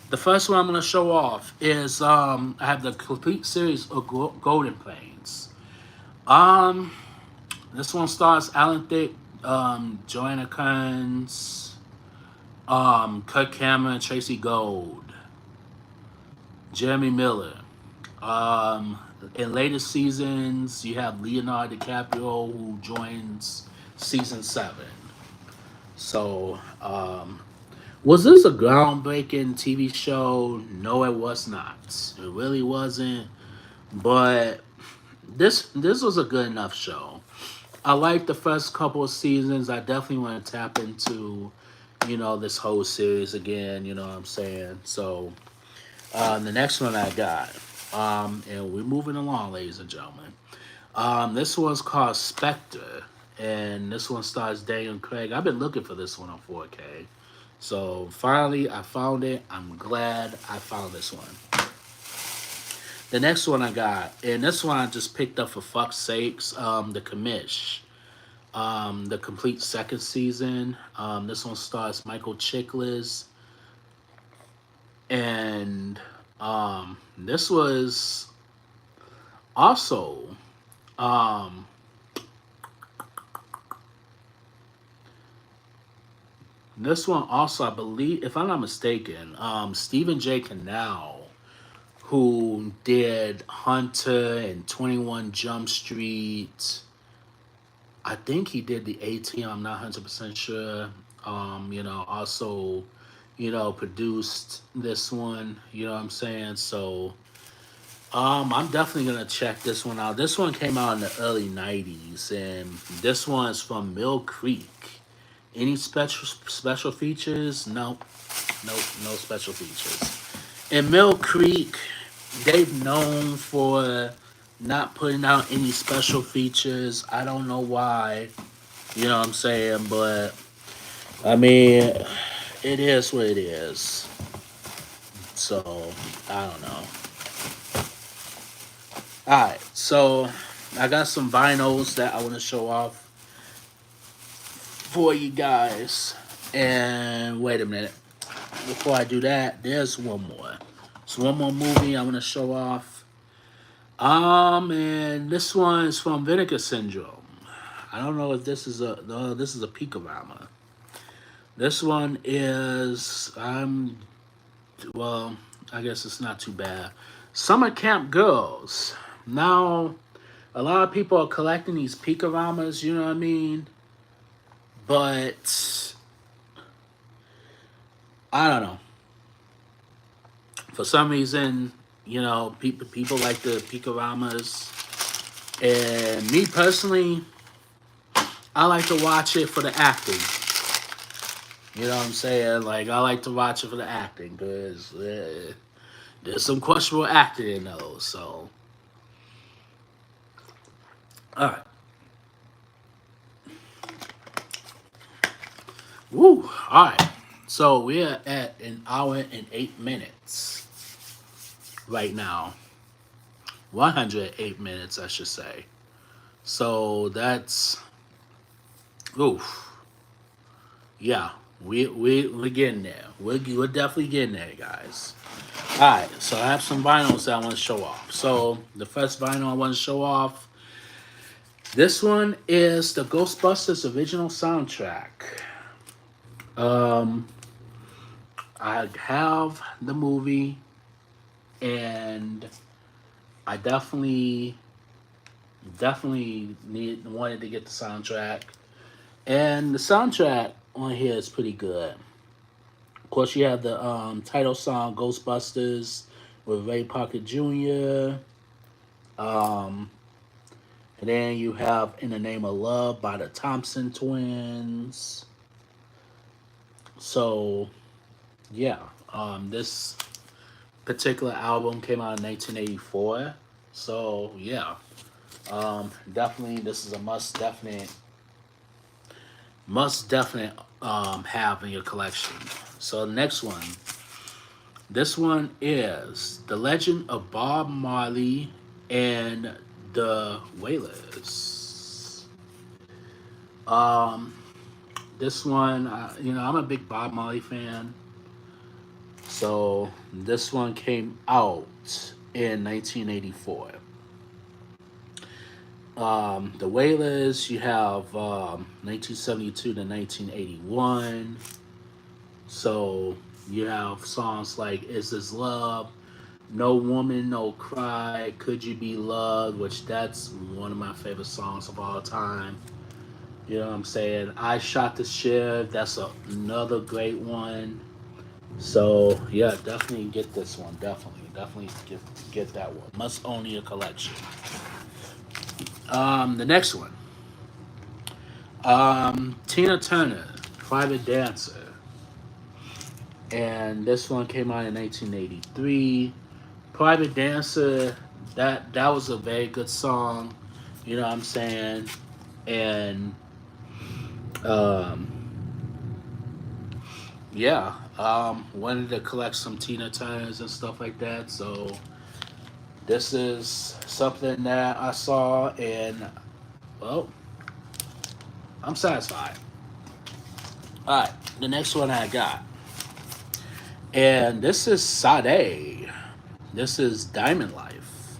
the first one I'm going to show off is I have the complete series of Golden Plains. Um, this one stars Alan Thicke, Joanna Kerns, Kirk Cameron, Tracy Gold, Jeremy Miller. Um, in later seasons, you have Leonardo DiCaprio who joins season 7. So, was this a groundbreaking TV show? No, it was not. It really wasn't. But this was a good enough show. I liked the first couple of seasons. I definitely want to tap into, this whole series again. You know what I'm saying? So, the next one I got, and we're moving along, ladies and gentlemen. This one's called Spectre, and this one stars Daniel Craig. I've been looking for this one on 4K. So finally, I found it. I'm glad I found this one. The next one I got, and this one I just picked up for fuck's sakes, The Commish, the complete second season. This one stars Michael Chiklis, and this was also um, this one also, I believe, if I'm not mistaken, Stephen J. Cannell, who did Hunter and 21 Jump Street. I think he did the 18. I'm not 100% sure. Also, produced this one. You know what I'm saying? So, I'm definitely gonna check this one out. This one came out in the early '90s, and this one's from Mill Creek. Any special features? No, no special features. In Mill Creek, they've known for not putting out any special features. I don't know why. You know what I'm saying? But I mean, it is what it is. So I don't know. All right, so I got some vinyls that I want to show off for you guys. And wait a minute, before I do that, there's one more. So one more movie I want to show off. And this one is from Vinegar Syndrome. I don't know if this is a no, this is a Peakorama. This one is well, I guess it's not too bad. Summer Camp Girls. Now, a lot of people are collecting these Peakoramas, you know what I mean? But I don't know. For some reason, people like the Peakoramas, and me personally, I like to watch it for the acting. You know what I'm saying? Like I like to watch it for the acting because there's some questionable acting in those. So, all right, woo, all right. So we're at an hour and 8 minutes right now. 108 minutes, I should say. So that's oof. Yeah, we're getting there. We're definitely getting there, guys. All right, so I have some vinyls that I want to show off. So the first vinyl I want to show off. This one is the Ghostbusters original soundtrack. Um, I have the movie, and I definitely wanted to get the soundtrack. And the soundtrack on here is pretty good. Of course, you have the title song "Ghostbusters" with Ray Parker Jr. Um, and then you have "In the Name of Love" by the Thompson Twins. So, yeah, this particular album came out in 1984. So, yeah. Definitely, this is a must definite have in your collection. So the next one, this one is The Legend of Bob Marley and the Wailers. Um, this one, I'm a big Bob Marley fan, so this one came out in 1984. The Wailers, you have 1972 to 1981. So you have songs like Is This Love, No Woman, No Cry, Could You Be Loved, which that's one of my favorite songs of all time. You know what I'm saying? I Shot the Sheriff, that's another great one. So yeah, definitely get this one. Definitely get that one. Must own your collection. The next one. Tina Turner, Private Dancer. And this one came out in 1983. Private Dancer, that was a very good song. You know what I'm saying? And um, yeah, wanted to collect some Tina Turners and stuff like that. So this is something that I saw, and well, I'm satisfied. All right, the next one I got, and this is Sade. This is Diamond Life.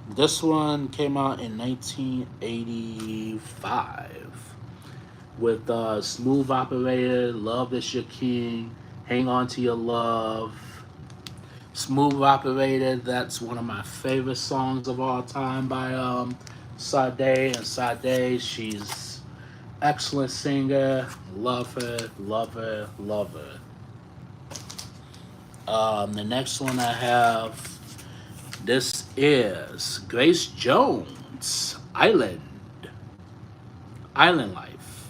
This one came out in 1985 with Smooth Operator, Love Is Your King, Hang On to Your Love. Smooth Operator, that's one of my favorite songs of all time by Sade. And Sade, she's excellent singer. Love her, love her, love her. The next one I have, this is Grace Jones, Island Life.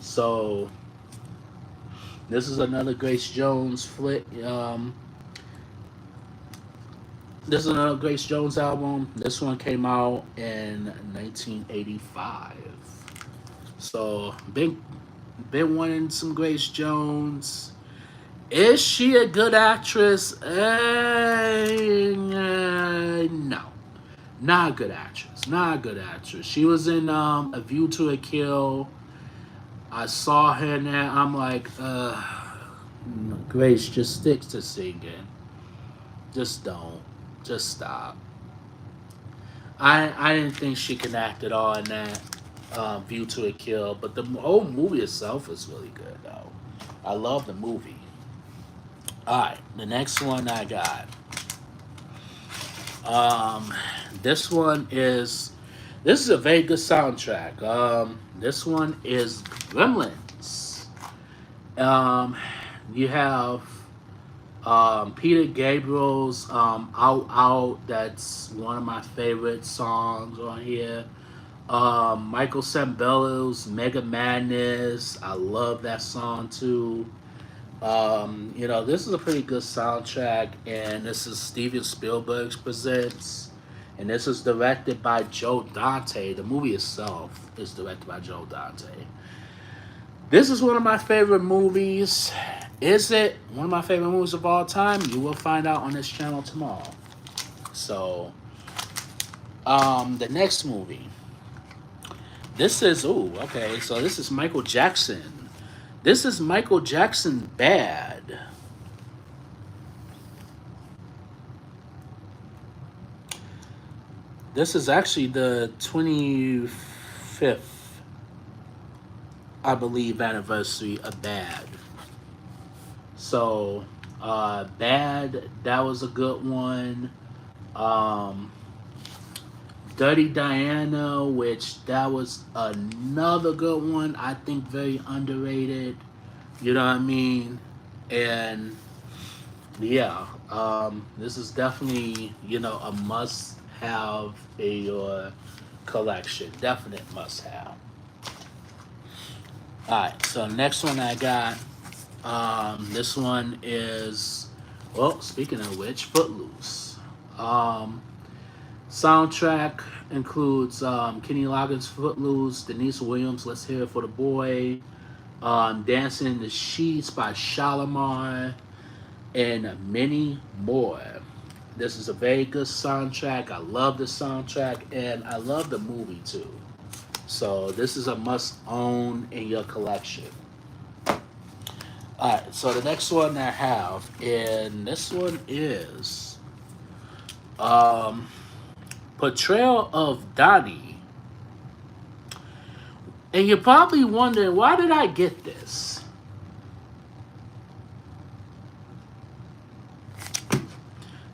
So this is another Grace Jones flick. This is another Grace Jones album. This one came out in 1985. So been wanting some Grace Jones. Is she a good actress? No, not a good actress. Not a good actress. She was in A View to a Kill. I saw her in there. I'm like, Grace, just stick to singing. Just don't. Just stop. I didn't think she could act at all in that View to a Kill, but the whole movie itself is really good though. I love the movie. All right, the next one I got. Um, this one is this is a very good soundtrack. This one is Gremlins. Um, you have Peter Gabriel's Out Out. That's one of my favorite songs on here. Michael Sambello's Mega Madness. I love that song too. This is a pretty good soundtrack, and this is Steven Spielberg's presents, and this is directed by Joe Dante. The movie itself is directed by Joe Dante. This is one of my favorite movies. Is it one of my favorite movies of all time? You will find out on this channel tomorrow. So, the next movie. This is okay. So this is Michael Jackson. This is Michael Jackson Bad. This is actually the 25th, I believe, anniversary of Bad. So, Bad, that was a good one. Um, Dirty Diana, which that was another good one. I think very underrated. You know what I mean? And yeah, this is definitely a must have in your collection. Definite must have. All right, so next one I got. This one is, well, speaking of which, Footloose. Um, Soundtrack includes Kenny Loggins' Footloose, Denise Williams' Let's Hear It for the Boy, Dancing in the Sheets by Shalimar, and many more. This is a very good soundtrack. I love the soundtrack and I love the movie too. So this is a must own in your collection. Alright, so the next one I have, and this one is um, Portrayal of Donnie. And you're probably wondering, why did I get this?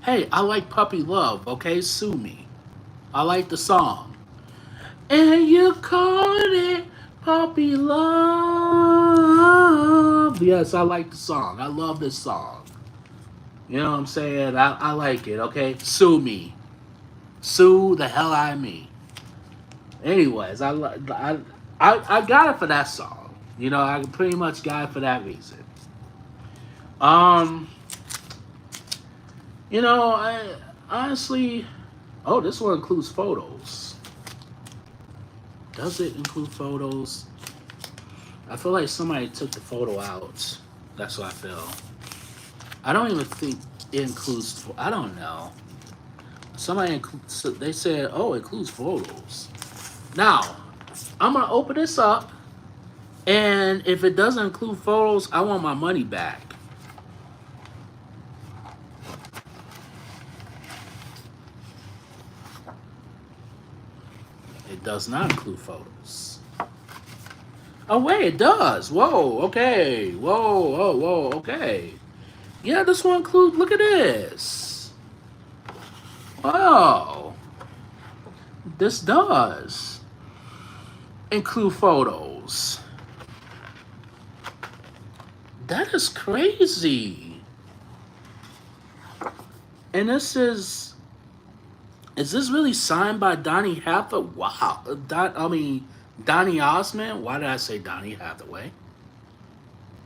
Hey, I like Puppy Love, okay? Sue me. I like the song. And you called it Puppy Love. Yes, I like the song. I love this song. You know what I'm saying? I like it, okay? Sue me. Sue the hell out of me. Anyways, I got it for that song. You know, I pretty much got it for that reason. Um, I honestly, oh, this one includes photos. Does it include photos? I feel like somebody took the photo out. That's what I feel. I don't even think it includes. I don't know. They said, oh, it includes photos. Now, I'm gonna open this up, and if it doesn't include photos, I want my money back. It does not include photos. Oh wait, it does. Whoa, okay. Whoa, okay. Yeah, this one includes. Look at this. Wow, this does include photos. That is crazy. And this is this really signed by Donny Hathaway? Wow. Donny Osmond? Why did I say Donny Hathaway?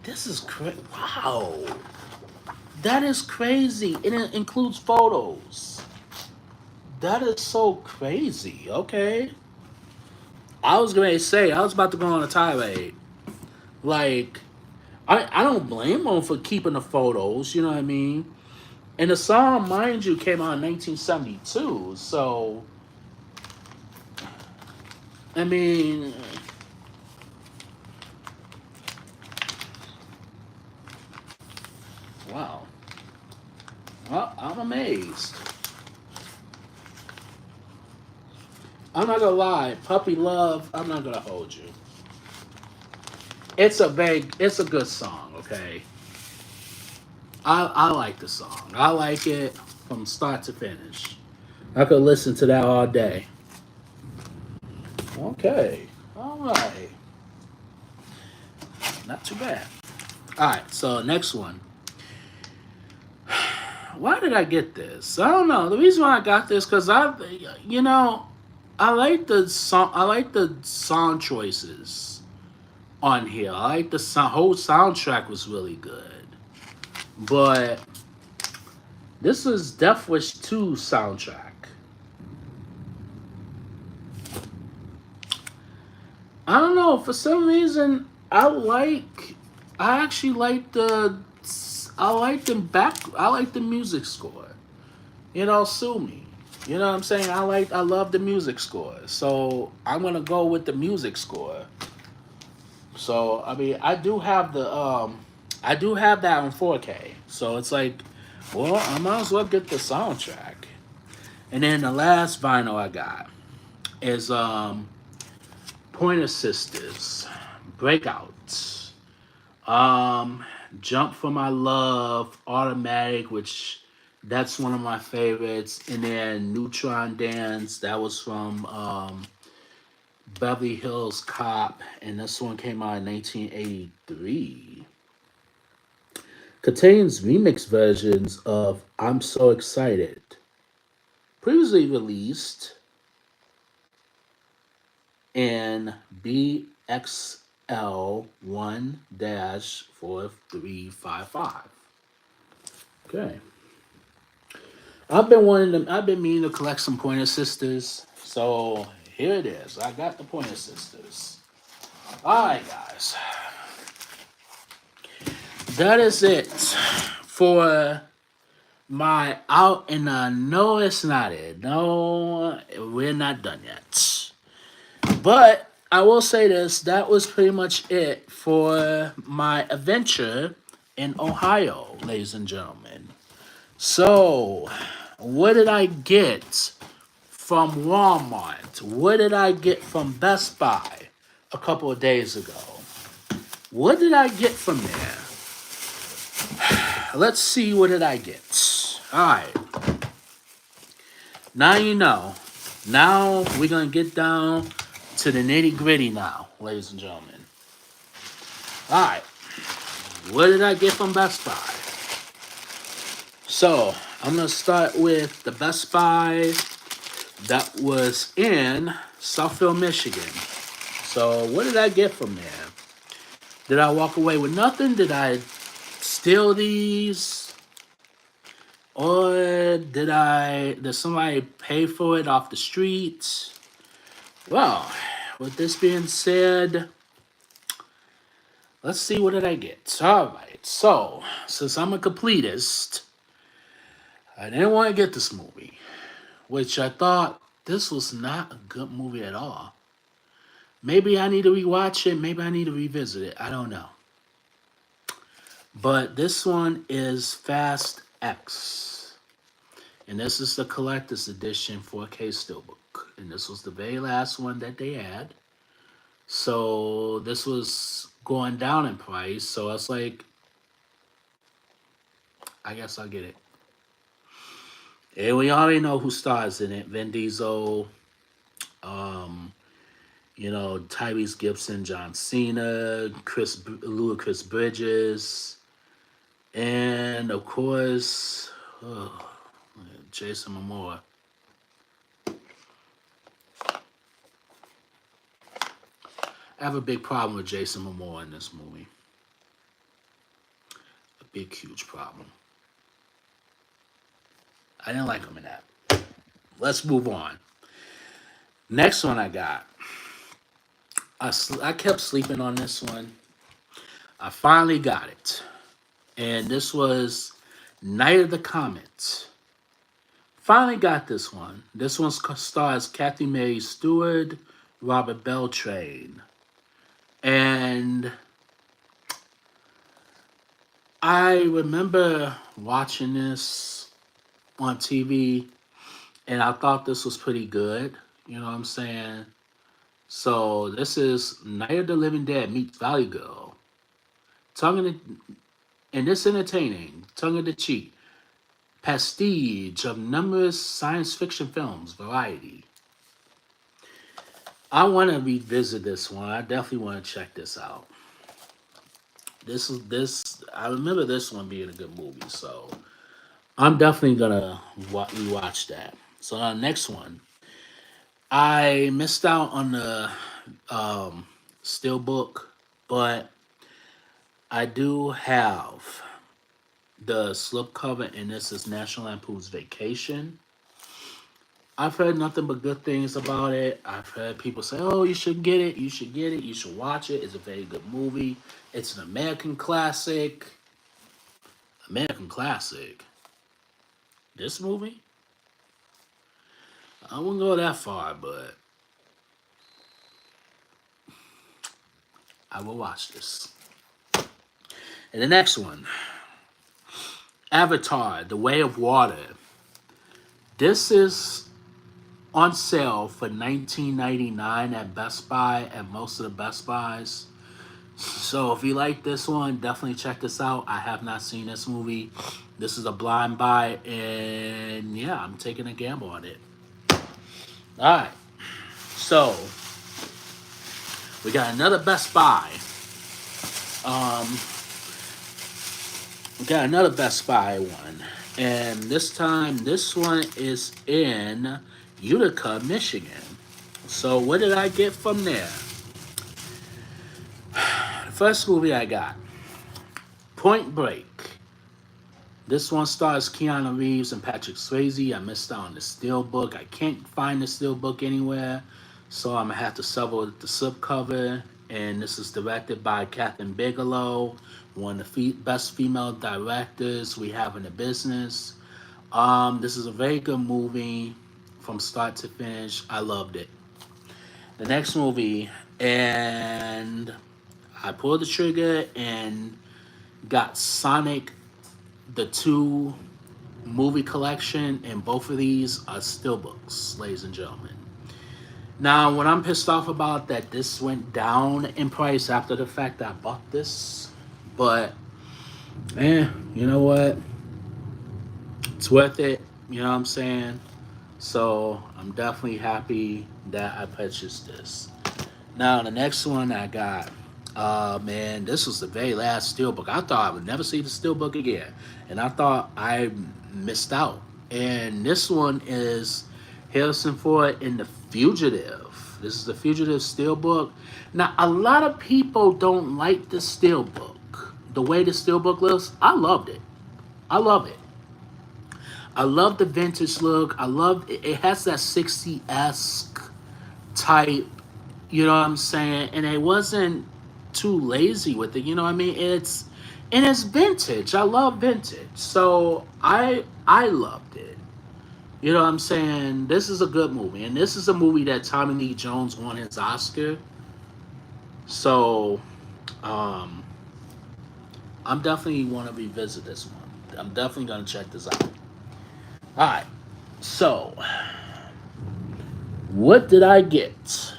This is crazy. Wow. That is crazy. And it includes photos. That is so crazy. Okay. I was going to say, I was about to go on a tirade. Like, I don't blame them for keeping the photos, you know what I mean? And the song, mind you, came out in 1972. So, I mean, wow. Well, I'm amazed. I'm not gonna lie, Puppy Love, I'm not gonna hold you. It's a good song, okay? I like the song. I like it from start to finish. I could listen to that all day. Okay. All right. Not too bad. All right. So next one. Why did I get this? I don't know. The reason why I got this because you know, I like the song. I like the song choices on here. I like the whole soundtrack was really good, but this is Death Wish 2 soundtrack. I don't know. For some reason, I actually like the. I like the back. I like the music score. You know, sue me. You know what I'm saying? I love the music score. So I'm gonna go with the music score. So I mean, I do have that on 4K. So it's like, well, I might as well get the soundtrack. And then the last vinyl I got is Pointer Sisters, Breakout, um, Jump for My Love, Automatic, which that's one of my favorites, and then Neutron Dance, that was from Beverly Hills Cop, and this one came out in 1983. Contains remix versions of I'm So Excited, previously released in BXL 1-4355. Okay. I've been meaning to collect some Pointer Sisters. So here it is. I got the Pointer Sisters. All right, guys. That is it for my out. And no, it's not it. No, we're not done yet. But I will say this: that was pretty much it for my adventure in Ohio, ladies and gentlemen. So, what did I get from Walmart? What did I get from Best Buy a couple of days ago? What did I get from there? Let's see, what did I get? Alright. Now you know. Now we're going to get down to the nitty gritty now, ladies and gentlemen. Alright. What did I get from Best Buy? So, I'm going to start with the Best Buy that was in Southfield, Michigan. So, what did I get from there? Did I walk away with nothing? Did I steal these? Or did somebody pay for it off the streets? Well, with this being said, let's see, what did I get? Alright, so, since I'm a completist, I didn't want to get this movie, which I thought this was not a good movie at all. Maybe I need to rewatch it, maybe I need to revisit it, I don't know. But this one is Fast X. And this is the collector's edition 4K Steelbook. And this was the very last one that they had. So this was going down in price. So I was like, I guess I'll get it. And we already know who stars in it. Vin Diesel, Tyrese Gibson, John Cena, Ludacris Bridges, and of course, Jason Momoa. I have a big problem with Jason Momoa in this movie. A big, huge problem. I didn't like him in that. Let's move on. Next one I got. I kept sleeping on this one. I finally got it. And this was Night of the Comet. Finally got this one. This one stars Kathy Mary Stewart, Robert Beltran. And I remember watching this on TV, and I thought this was pretty good. You know what I'm saying? So this is Night of the Living Dead meets Valley Girl. And this entertaining, tongue-in-cheek, pastiche of numerous science fiction films, variety. I want to revisit this one. I definitely want to check this out. I remember this one being a good movie, so I'm definitely gonna rewatch that. So next one, I missed out on the Steelbook, but I do have the slipcover, and this is National Lampoon's Vacation. I've heard nothing but good things about it. I've heard people say, oh, you should get it, you should get it, you should watch it. It's a very good movie. It's an American classic. American classic? This movie? I wouldn't go that far, but I will watch this. And the next one, Avatar, The Way of Water. This is on sale for $19.99 at Best Buy, at most of the Best Buys. So if you like this one, definitely check this out. I have not seen this movie. This is a blind buy, and yeah, I'm taking a gamble on it. Alright, so we got another Best Buy. We got another Best Buy one. And this time, this one is in Utica, Michigan. So what did I get from there? The first movie I got, Point Break. This one stars Keanu Reeves and Patrick Swayze. I missed out on the Steelbook. I can't find the Steelbook anywhere, so I'm gonna have to settle with the slipcover. And this is directed by Catherine Bigelow, one of the best female directors we have in the business. This is a very good movie from start to finish. I loved it. The next movie, and I pulled the trigger and got Sonic the two movie collection, and both of these are steelbooks, ladies and gentlemen. Now, what I'm pissed off about that this went down in price after the fact that I bought this, but you know what? It's worth it. You know what I'm saying? So I'm definitely happy that I purchased this. Now the next one I got, man, this was the very last steelbook. I thought I would never see the steelbook again, and I thought I missed out. And this one is Harrison Ford in The Fugitive. This is The Fugitive steelbook. Now a lot of people don't like the steelbook. The way the steelbook looks, I loved it. I love it. I love the vintage look. I love it. It has that 60-esque type, you know what I'm saying? And it wasn't too lazy with it, you know what I mean? It's vintage. I love vintage. So I loved it. You know what I'm saying? This is a good movie. And this is a movie that Tommy Lee Jones won his Oscar. So I'm definitely want to revisit this one. I'm definitely gonna check this out. Alright. So what did I get?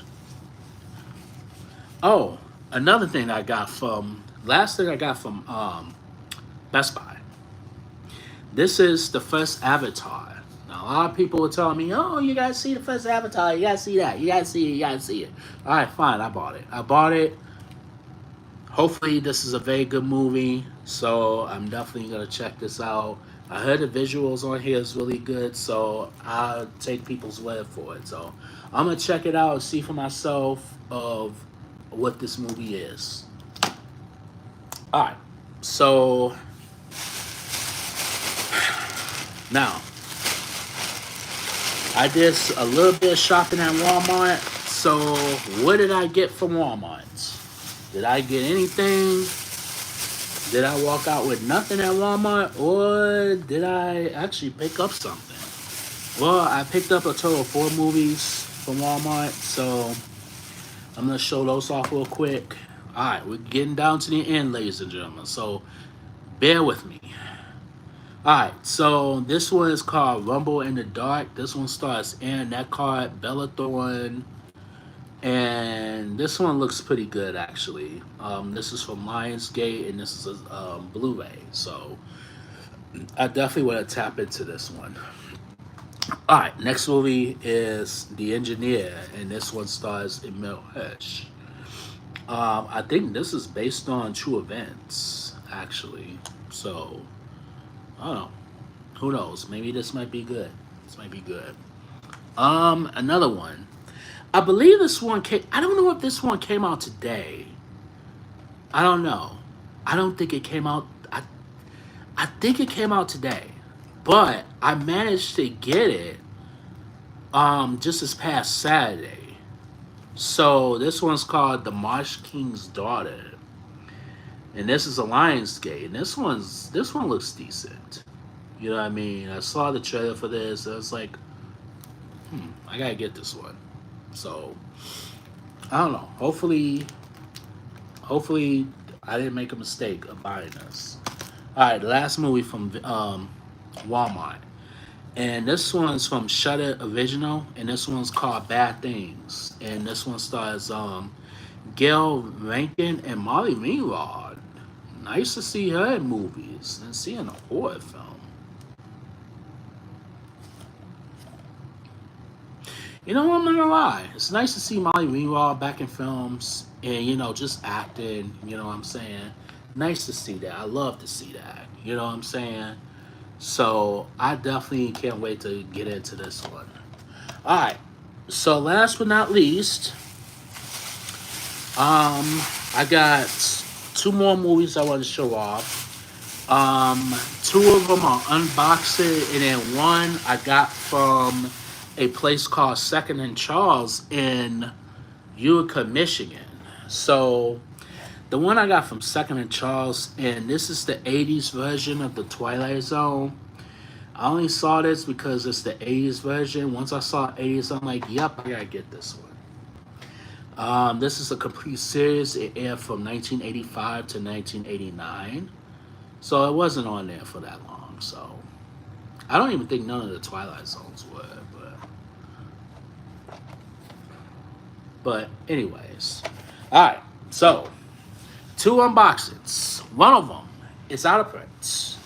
Oh, another thing I got from last thing I got from Best Buy. This is the first Avatar. Now a lot of people were telling me, "Oh, you gotta see the first Avatar. You gotta see that. You gotta see it. You gotta see it." All right, fine. I bought it. I bought it. Hopefully, this is a very good movie. So I'm definitely gonna check this out. I heard the visuals on here is really good, so I'll take people's word for it. So I'm gonna check it out and see for myself of what this movie is. All right. So now I did a little bit of shopping at Walmart. So what did I get from Walmart? Did I get anything? Did I walk out with nothing at Walmart, or did I actually pick up something? Well, I picked up a total of 4 movies from Walmart, so I'm gonna show those off real quick. All right, we're getting down to the end, ladies and gentlemen, so bear with me. All right, so this one is called Rumble in the Dark. This one stars Aaron Eckhart, Bella Thorne, and this one looks pretty good actually. This is from Lionsgate, and this is a Blu-ray, so I definitely want to tap into this one. All right, next movie is The Engineer, and this one stars Emil Hirsch. I think this is based on true events, actually. So, I don't know. Who knows? Maybe this might be good. This might be good. Another one. I believe this one came. I don't know if this one came out today. I don't know. I don't think it came out. I think it came out today, but I managed to get it just this past Saturday. So this one's called The Marsh King's Daughter, and this is a Lionsgate. And this one looks decent. You know what I mean? I saw the trailer for this. And I was like, I gotta get this one. So I don't know. Hopefully, I didn't make a mistake of buying this. All right, the last movie from Walmart, and this one's from Shudder Original, and this one's called Bad Things, and this one stars Gail Rankin and Molly Ringwald. Nice to see her in movies and seeing a horror film. You know, I'm not gonna lie. It's nice to see Molly Ringwald back in films and, just acting. You know what I'm saying? Nice to see that. I love to see that. You know what I'm saying? So I definitely can't wait to get into this one. All right. So last but not least, I got 2 more movies I want to show off. Two of them are unboxed, and then one I got from a place called Second and Charles in Utica, Michigan. So the one I got from Second and Charles, and this is the '80s version of the Twilight Zone. I only saw this because it's the '80s version. Once I saw '80s, I'm like, yep, I gotta get this one. This is a complete series. It aired from 1985 to 1989. So it wasn't on there for that long. So I don't even think none of the Twilight Zones were. But anyways. Alright. So two unboxings. One of them is out of print.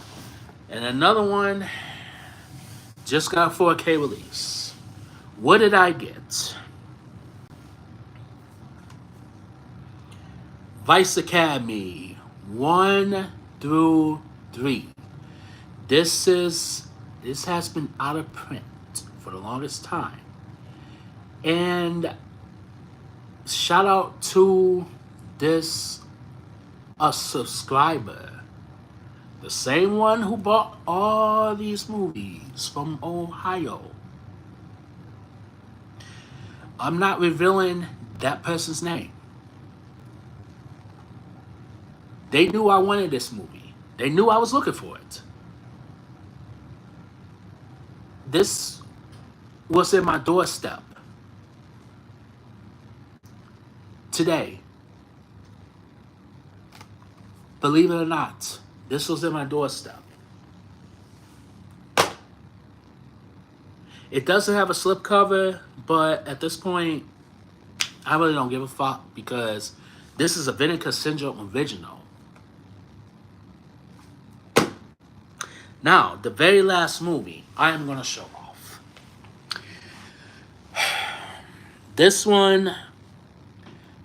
And another one just got 4K release. What did I get? Vice Academy 1 through 3. This has been out of print for the longest time. And shout out to this a subscriber. The same one who bought all these movies from Ohio. I'm not revealing that person's name. They knew I wanted this movie. They knew I was looking for it. This was in my doorstep today. Believe it or not, this was in my doorstep. It doesn't have a slipcover, but at this point, I really don't give a fuck because this is a Vinegar Syndrome original. Now, the very last movie I am going to show off. This one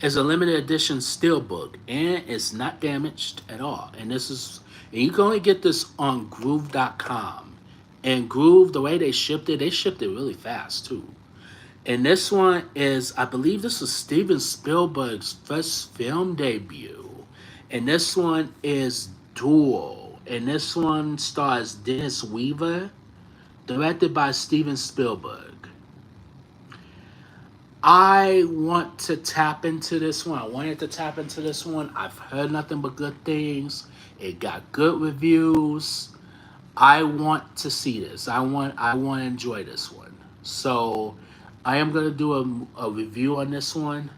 is a limited edition steelbook, and it's not damaged at all. And you can only get this on Groove.com. And Groove, the way they shipped it really fast too. And this one is, I believe this is Steven Spielberg's first film debut. And this one is Duel. And this one stars Dennis Weaver, directed by Steven Spielberg. I want to tap into this one. I wanted to tap into this one. I've heard nothing but good things. It got good reviews. I want to see this. I want to enjoy this one. So I am going to do a review on this one.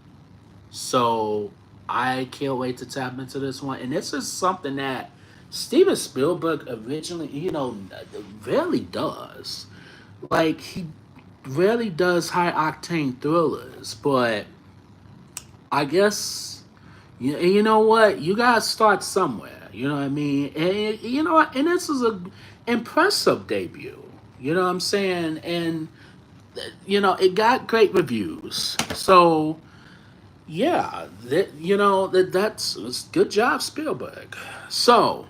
So I can't wait to tap into this one. And this is something that Steven Spielberg originally, rarely does. Like, he rarely does high octane thrillers, but I guess, you know what? You gotta start somewhere. You know what I mean? And you know what? And this is a impressive debut. You know what I'm saying? And it got great reviews. So yeah, that's good job, Spielberg. So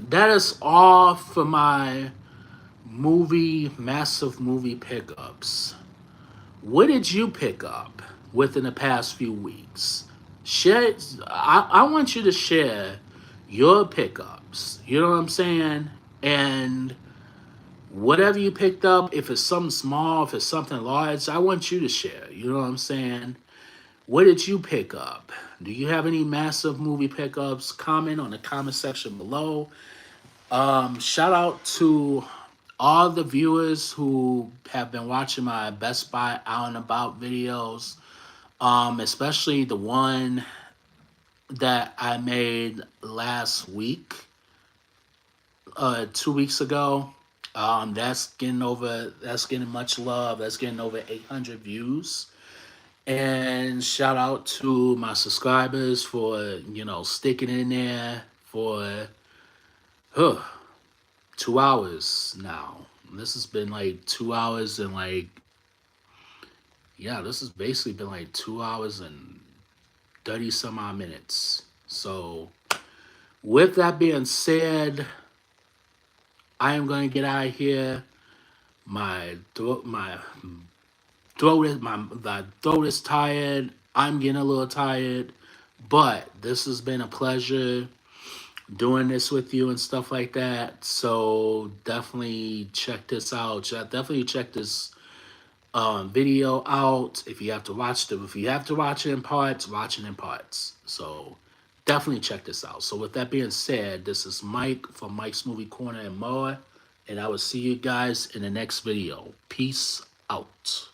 that is all for my massive movie pickups. What did you pick up within the past few weeks? Share. I want you to share your pickups. You know what I'm saying? And whatever you picked up, if it's something small, if it's something large, I want you to share. You know what I'm saying? What did you pick up? Do you have any massive movie pickups? Comment on the comment section below. Shout out to all the viewers who have been watching my Best Buy Out and About videos, especially the one that I made last week, 2 weeks ago. That's getting much love. That's getting over 800 views. And shout out to my subscribers for, sticking in there for 2 hours now. This has been like 2 hours and this has basically been like 2 hours and 30 some odd minutes. So with that being said, I am going to get out of here. My throat is tired. I'm getting a little tired, but this has been a pleasure. doing this with you and stuff like that. So definitely check this out. Definitely check this video out. If you have to watch it in parts, watch it in parts. So definitely check this out. So with that being said, this is Mike from Mike's Movie Corner and more, and I will see you guys in the next video. Peace out.